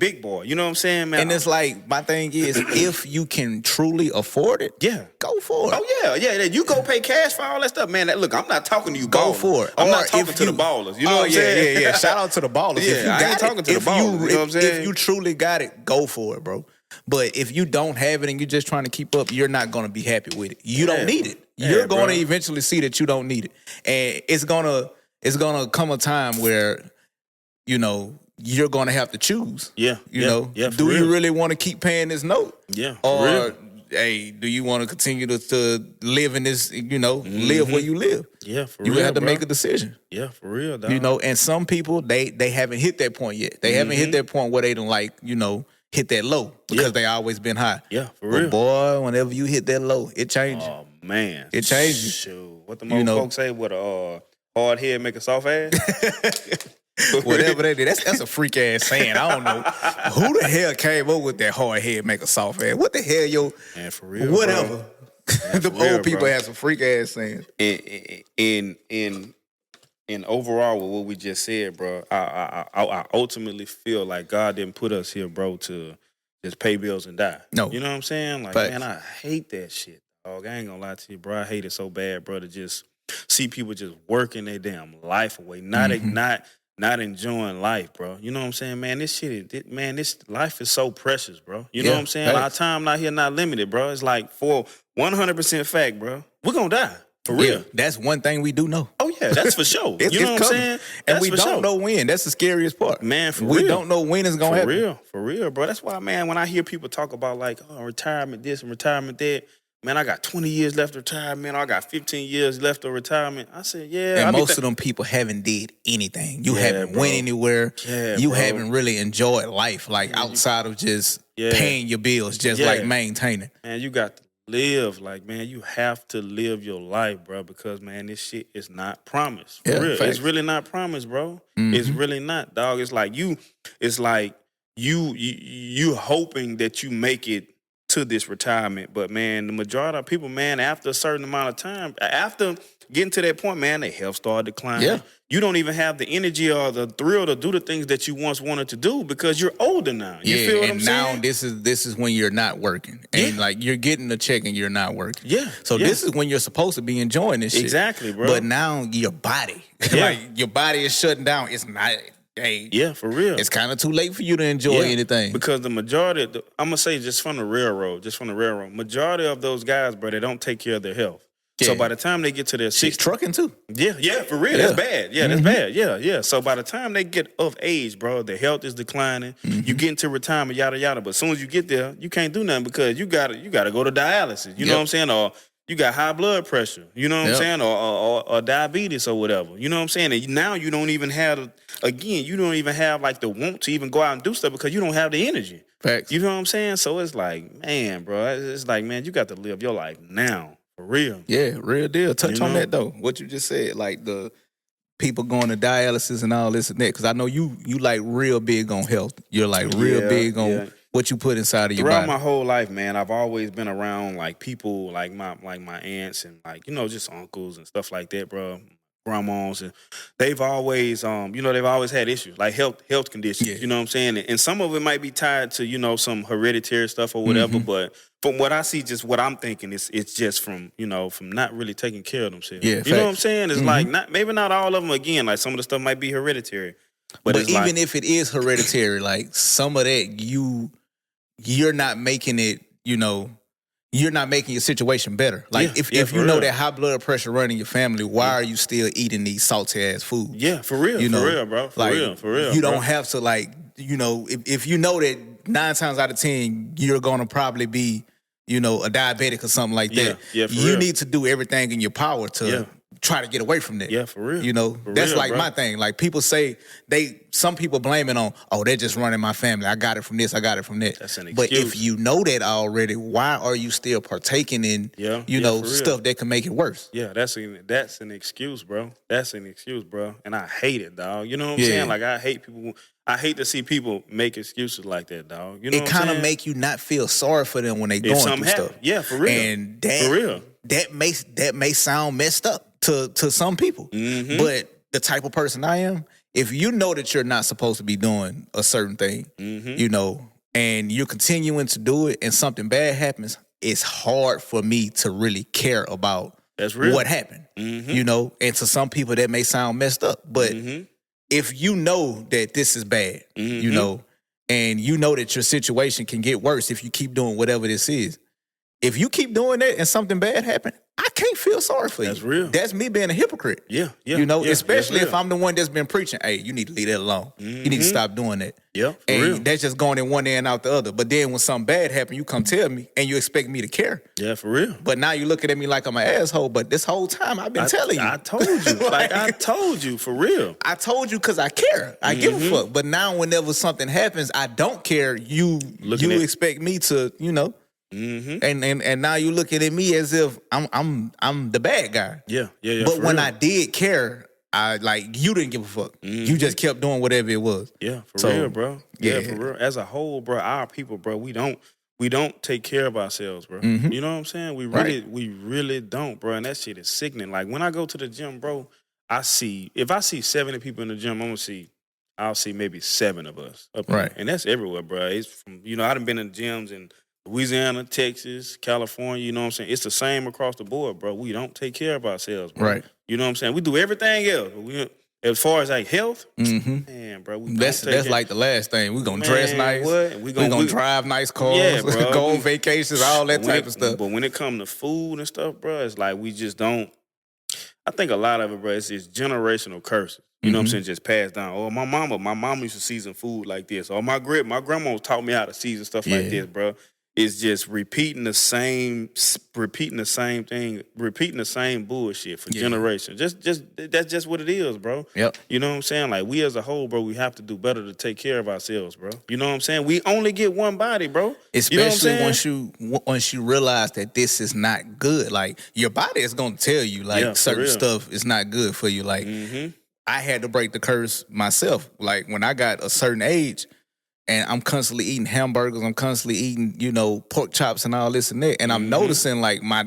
big boy. You know what I'm saying, man?
And it's like, my thing is, if you can truly afford it, go for it.
Oh, yeah. You go pay cash for all that stuff, man. Look, I'm not talking to you,
go for it.
I'm not talking to the ballers. You know what I'm saying?
Yeah. Shout out to the ballers.
Yeah, I ain't talking to the ballers. You know what I'm saying?
If you truly got it, go for it, bro. But if you don't have it and you're just trying to keep up, you're not going to be happy with it. You don't need it. You're going to eventually see that you don't need it. And it's gonna come a time where, you're going to have to choose. Yeah. Do you really want to keep paying this note? Yeah. Or, hey, do you want to continue to live in this, live where you live? Yeah, for real. You have to make a decision.
Yeah, for real, dog.
And some people, they haven't hit that point yet. They haven't hit that point where they don't hit that low because they always been high. Yeah, for real. But boy, whenever you hit that low, it changes.
Oh, man.
It changes.
Shoot. What the old folks say, what a hard head make a soft ass?
Whatever they did. That's a freak ass saying. I don't know who the hell came up with that hard head make a soft ass. What the hell,
man, for real,
whatever. The old people have some freak ass sayings.
And overall, with what we just said, bro, I ultimately feel like God didn't put us here, bro, to just pay bills and die. No, you know what I'm saying? Like, man, I hate that shit, dog. I ain't gonna lie to you, bro. I hate it so bad, bro, to just see people just working their damn life away. Not not enjoying life, bro. You know what I'm saying, man? This life is so precious, bro. You know what I'm saying? Our time out here not limited, bro. It's like for 100% fact, bro. We're gonna die. For real.
Yeah, that's one thing we do know.
Oh, yeah, that's for sure. You know what I'm saying?
And we don't know when. That's the scariest part.
Man, for real.
We don't know when it's going to happen.
For real, bro. That's why, man, when I hear people talk about, like, retirement this and retirement that, man, I got 20 years left of retirement. I got 15 years left of retirement. I said, yeah.
And most of them people haven't did anything. You haven't went anywhere.
Yeah,
you haven't really enjoyed life, like outside of just paying your bills, just like maintaining.
Man, you got to live. Like, man, you have to live your life, bro, because, man, this shit is not promised. For real. Facts. It's really not promised, bro. Mm-hmm. It's really not, dog. It's like you hoping that you make it to this retirement. But, man, the majority of people, man, after a certain amount of time, after getting to that point, man, their health started declining. Yeah. You don't even have the energy or the thrill to do the things that you once wanted to do because you're older now. You feel what I'm saying?
And now this is when you're not working. And like you're getting a check and you're not working.
Yeah.
So this is when you're supposed to be enjoying this shit.
Exactly, bro.
But now your body, like your body is shutting down. It's not. Hey,
yeah, for real.
It's kind of too late for you to enjoy anything.
Because the majority, I'm going to say just from the railroad, majority of those guys, bro, they don't take care of their health. Yeah. So by the time they get to their 60s.
Trucking too.
Yeah, for real. Yeah. That's bad. Yeah, that's bad. Yeah. So by the time they get of age, bro, their health is declining. Mm-hmm. You get into retirement, yada, yada. But as soon as you get there, you can't do nothing because you gotta go to dialysis. You know what I'm saying? Or you got high blood pressure. You know what I'm saying? Or diabetes or whatever. You know what I'm saying? And now you don't even have, you don't even have like the want to even go out and do stuff because you don't have the energy.
Facts.
You know what I'm saying? So it's like, man, bro, it's like, man, you got to live your life now. For real.
Yeah, real deal. Touch on that, though. What you just said, like the people going to dialysis and all this and that. Because I know you like real big on health. You're like real big on what you put inside of your body.
Throughout my whole life, man, I've always been around like people like my aunts and like, just uncles and stuff like that, bro. Grandmas, and they've always, they've always had issues like health conditions. Yeah. You know what I'm saying? And some of it might be tied to, some hereditary stuff or whatever. Mm-hmm. But from what I see, just what I'm thinking is it's just from not really taking care of themselves.
Yeah,
you know what I'm saying? It's like maybe not all of them. Again, like some of the stuff might be hereditary.
But even if it is hereditary, like some of that you're not making it. You're not making your situation better. Like if you know that high blood pressure running your family, why are you still eating these salty ass foods?
Yeah, for real. For real, bro. For real.
You don't have to if you know that 9 times out of 10 you're gonna probably be, a diabetic or something like that.
Yeah, for
you
real.
need to do everything in your power to try to get away from that.
Yeah, for real.
That's real, like bro. My thing. Like people say some people blame it on, they're just running my family. I got it from this, I got it from that.
That's an excuse.
But if you know that already, why are you still partaking in, stuff that can make it worse?
Yeah, that's an excuse, bro. That's an excuse, bro. And I hate it, dog. You know what I'm saying? Like I hate to see people make excuses like that, dog. You know
it kind of make you not feel sorry for them when they going through stuff.
Yeah, for real.
And that may sound messed up to some people. Mm-hmm. But the type of person I am, if you know that you're not supposed to be doing a certain thing, and you're continuing to do it and something bad happens, it's hard for me to really care about what happened. Mm-hmm. And to some people that may sound messed up. But if you know that this is bad, and you know that your situation can get worse if you keep doing whatever this is, if you keep doing that and something bad happens, I can't feel sorry for you.
That's real.
That's me being a hypocrite.
Yeah.
Especially if I'm the one that's been preaching, hey, you need to leave that alone. Mm-hmm. You need to stop doing that.
Yeah, for
and
real.
That's just going in one ear and out the other. But then when something bad happens, you come tell me and you expect me to care.
Yeah, for real.
But now you're looking at me like I'm an asshole. But this whole time I've been telling you.
I told you. I told you, for real.
I told you because I care. I give a fuck. But now whenever something happens, I don't care. You expect me to, Mm-hmm. And now you looking at me as if I'm the bad guy.
Yeah.
But when I did care, you didn't give a fuck. Mm-hmm. You just kept doing whatever it was.
Yeah, for real, bro. Yeah, for real. As a whole, bro, our people, bro, we don't take care of ourselves, bro. Mm-hmm. You know what I'm saying? We really don't, bro. And that shit is sickening. Like when I go to the gym, bro, if I see 70 people in the gym, I'll see maybe 7 of us up there. And that's everywhere, bro. It's from I done been in gyms in Louisiana, Texas, California, you know what I'm saying? It's the same across the board, bro. We don't take care of ourselves, bro.
Right.
You know what I'm saying? We do everything else. as far as like health, man, bro,
that's like the last thing. We're gonna dress nice. We're gonna drive nice cars.
Yeah, bro.
Go on vacations, all that type of stuff.
But when it comes to food and stuff, bro, it's like we just don't. I think a lot of it, bro, it's generational curses. You know what I'm saying? Just passed down. Oh, my mama used to season food like this. Or my grandma taught me how to season stuff like this, bro. It's just repeating the same thing, repeating the same bullshit for generations. That's just what it is, bro.
Yep.
You know what I'm saying? Like, we as a whole, bro, we have to do better to take care of ourselves, bro. You know what I'm saying? We only get one body, bro.
Especially once you realize that this is not good. Like, your body is gonna tell you like certain stuff is not good for you. Like, I had to break the curse myself. Like, when I got a certain age. And I'm constantly eating hamburgers. I'm constantly eating, pork chops and all this and that. And I'm noticing like my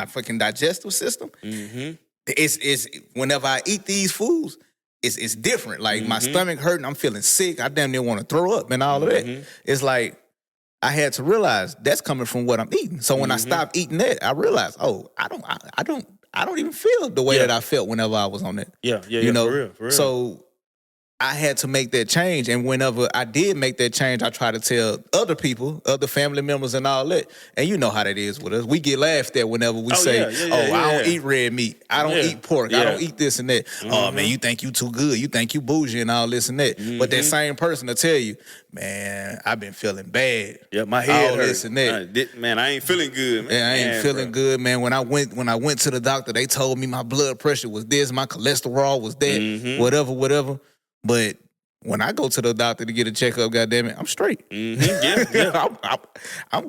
fucking digestive system. It's whenever I eat these foods, it's different. Like my stomach hurting. I'm feeling sick. I damn near want to throw up and all of that. It's like I had to realize that's coming from what I'm eating. So when I stopped eating that, I realized, I don't even feel the way that I felt whenever I was on that.
Yeah, for real.
So I had to make that change, and whenever I did make that change, I try to tell other people, other family members and all that, and you know how that is with us. We get laughed at whenever we say, I don't eat red meat, I don't eat pork, I don't eat this and that. Oh, man, you think you too good, you think you bougie and all this and that. But that same person will tell you, man, I've been feeling bad.
Yeah, my head
all
hurt.
This and that.
Man, I ain't feeling good, man.
Yeah, I ain't feeling good, man. When I went to the doctor, they told me my blood pressure was this, my cholesterol was that, whatever. But when I go to the doctor to get a checkup, goddamn it, I'm straight. I'm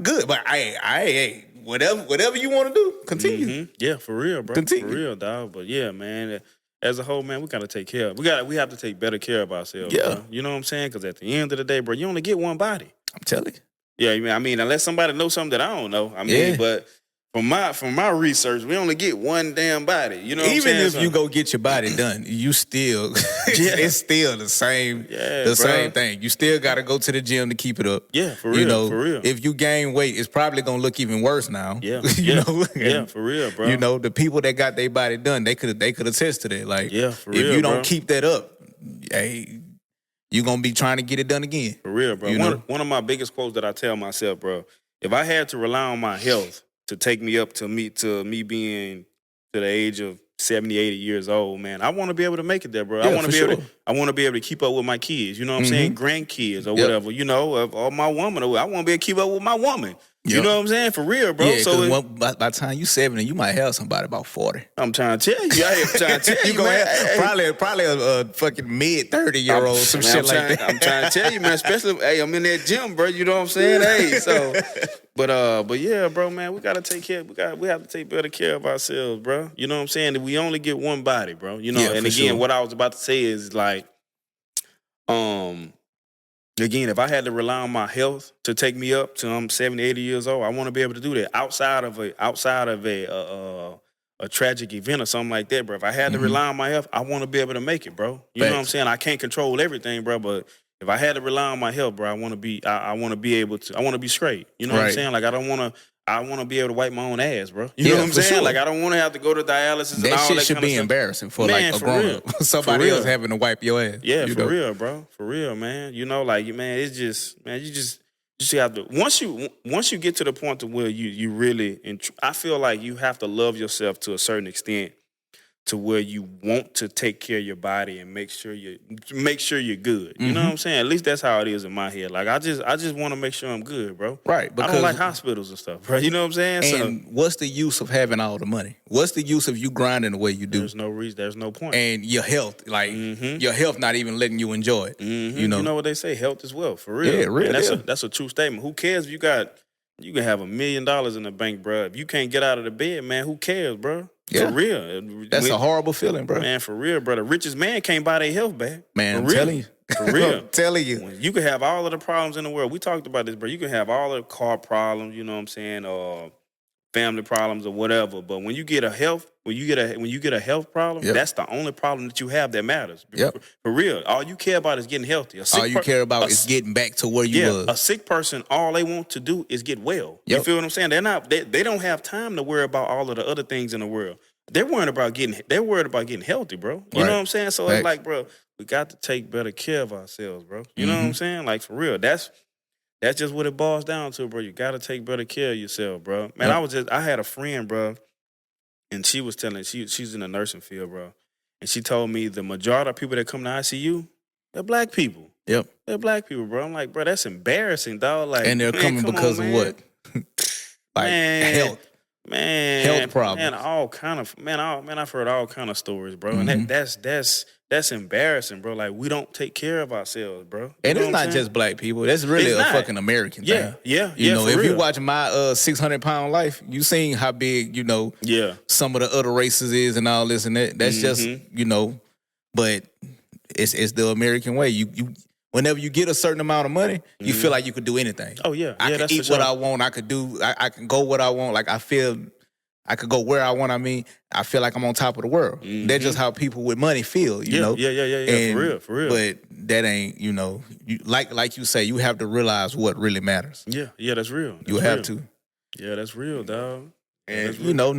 good. But I whatever you want to do, continue.
Yeah, for real, bro.
Continue.
For real, dog. But yeah, man, as a whole, man, we gotta take care of. We have to take better care of ourselves.
Yeah,
bro. You know what I'm saying? Because at the end of the day, bro, you only get one body.
I'm telling you.
Yeah, I mean, unless somebody knows something that I don't know. I mean, but. From my research, we only get one damn body. You know what I'm saying?
Even if you go get your body done, you still it's still the same same thing. You still gotta go to the gym to keep it up.
Yeah, for real. For real.
If you gain weight, it's probably gonna look even worse now.
Yeah.
Yeah,
for real, bro.
The people that got their body done, they could attest to that. Like,
for real,
if you don't keep that up, hey, you're gonna be trying to get it done again.
For real, bro. One of my biggest quotes that I tell myself, bro, if I had to rely on my health to take me up to me being to the age of 70, 80 years old, man, I want to be able to make it there, bro.
Yeah,
I want to be able to keep up with my kids. You know what I'm saying? Grandkids or whatever. Or my woman. I want to be able to keep up with my woman. You know what I'm saying? For real, bro.
Yeah, so by the time you 70, you might have somebody about 40.
I'm trying to tell you. I'm trying to tell you,
gonna
man.
Have probably a fucking mid 30-year-old, some shit like that.
I'm trying to tell you, man. Especially, hey, I'm in that gym, bro. You know what I'm saying? Hey, so, but yeah, bro, man, we gotta take care. We have to take better care of ourselves, bro. You know what I'm saying? We only get one body, bro. You know, and again, what I was about to say is like, again, if I had to rely on my health to take me up to I'm 70, 80 years old, I want to be able to do that outside of a tragic event or something like that, bro. If I had to rely on my health, I want to be able to make it, bro. You know what I'm saying? I can't control everything, bro, but if I had to rely on my health, bro, I want to be able to. I want to be straight. You know what I'm saying? Like, I want to be able to wipe my own ass, bro. You know what I'm saying? Sure. Like, I don't want to have to go to dialysis and all that
shit should be embarrassing for like a grown up. Somebody else having to wipe your ass.
Yeah, for real, bro. For real, man. You know, like, man, it's just, man, you just have to, once you get to the point to where you really, I feel like you have to love yourself to a certain extent to where you want to take care of your body and make sure you're good. You know what I'm saying? At least that's how it is in my head. Like, I just want to make sure I'm good, bro.
Right.
I don't like hospitals and stuff, bro. You know what I'm saying?
And what's the use of having all the money? What's the use of you grinding the way you do?
There's no reason. There's no point.
And your health, like your health, not even letting you enjoy it. You know what
they say? Health is wealth, for real.
Yeah, real.
And that's a true statement. Who cares if you can have $1 million in the bank, bro? If you can't get out of the bed, man, who cares, bro?
Yeah.
For real.
That's a horrible feeling, bro.
Man, for real, bro. The richest man can't buy their health back.
Man, I'm telling you.
For real.
I'm telling you.
You can have all of the problems in the world. We talked about this, bro. You can have all the car problems, you know what I'm saying, family problems or whatever. But when you get a health problem, that's the only problem that you have that matters. For real. All you care about is getting healthy.
All you care about is getting back to where you was.
A sick person, all they want to do is get well. You feel what I'm saying? They don't have time to worry about all of the other things in the world. they're worried about getting healthy, bro. You know what I'm saying? So it's like, bro, we got to take better care of ourselves, bro. You know what I'm saying? Like, for real. That's just what it boils down to, bro. You got to take better care of yourself, bro. Man, I had a friend, bro, and she was telling, she's in the nursing field, bro. And she told me the majority of people that come to ICU, they're black people.
Yep.
They're black people, bro. I'm like, bro, that's embarrassing, dog. Like,
and they're coming because of what? Like health.
Man,
health problems.
I've heard all kind of stories, bro. And that's embarrassing, bro. Like, we don't take care of ourselves, bro.
And it's not just black people. That's really a fucking American thing.
Yeah.
You know, if
real.
you watch my 600-pound life, you seen how big, you know, some of the other races is and all this and that. That's just, you know, but it's the American way. You whenever you get a certain amount of money, you feel like you could do anything.
Oh, yeah.
I can eat what I want. I can go what I want. Like, I feel I could go where I want. I mean, I feel like I'm on top of the world. That's just how people with money feel, you know?
Yeah. And, for real.
But that ain't, you know, like you say, you have to realize what really matters.
Yeah, that's real.
You have to.
Yeah, that's real, dog.
And, you know,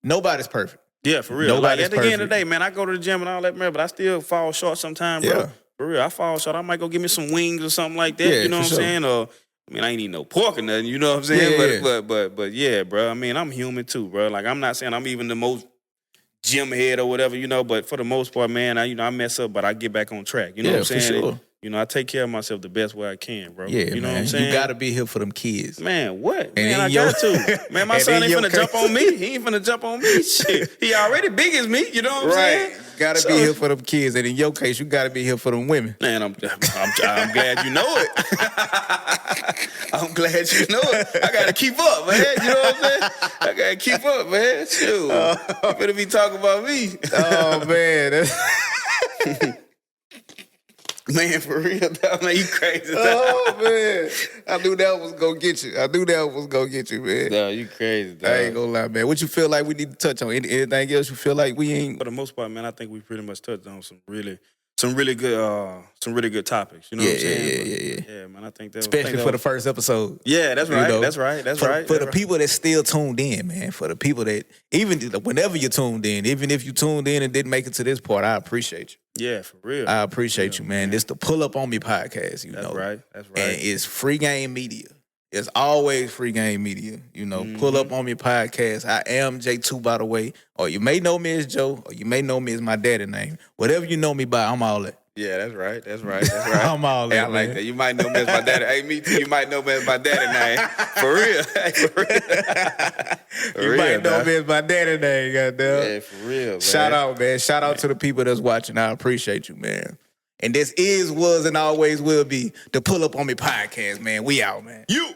nobody's perfect.
Yeah, for real.
Nobody's
like, at the end of the day, man, I go to the gym and all that, man, but I still fall short sometimes, bro.
Yeah.
For real, I fall short. I might go get me some wings or something like that. You know what I'm saying? Or, I mean, I ain't eating no pork or nothing. You know what I'm saying? But yeah, bro. I mean, I'm human too, bro. Like, I'm not saying I'm even the most gym head or whatever, you know. But for the most part, man, I mess up, but I get back on track. You know what I'm saying?
For sure.
You know, I take care of myself the best way I can, bro.
Yeah,
you know
man.
what I'm saying?
You got to be here for them kids.
Man, what?
And
man, I got to. Man, my son ain't finna jump on me. He ain't finna jump on me. Shit. He already big as me. You know what I'm saying?
Got to be here for them kids. And in your case, you got to be here for them women.
Man, I'm glad you know it. I'm glad you know it. I got to keep up, man. You know what I'm saying? I got to keep up, man. Shoot. You better be talking about me.
Oh, man.
Man, for real, dog. Man, you crazy. Dog.
Oh, man. I knew that was going to get you. Man.
No, you crazy, dog.
I ain't going to lie, man. What you feel like we need to touch on? Anything else you feel like we ain't?
For the most part, man, I think we pretty much touched on some really good topics. You know what I'm saying?
Yeah,
man, I think that
especially for the first episode.
Yeah, that's right. You know, that's right.
For the people that still tuned in, man. For the people that, even whenever you tuned in, even if you tuned in and didn't make it to this part, I appreciate you.
Yeah, for real.
I appreciate you, man. This the Pull Up On Me podcast, you know.
That's right.
And it's free game media. It's always free game media. You know, Pull Up On Me podcast. I am J2, by the way. Or you may know me as Joe, or you may know me as my daddy name. Whatever you know me by, I'm all that.
Yeah, that's right.
I'm all that.
Hey, I like that. You might know me as my daddy. Hey, me too. You might know me as my daddy name. For real.
You might know me as my daddy name, goddamn.
Yeah, for real, man.
Shout out, man. Shout out to the people that's watching. I appreciate you, man. And this was, and always will be the Pull Up On Me podcast, man. We out, man.
You.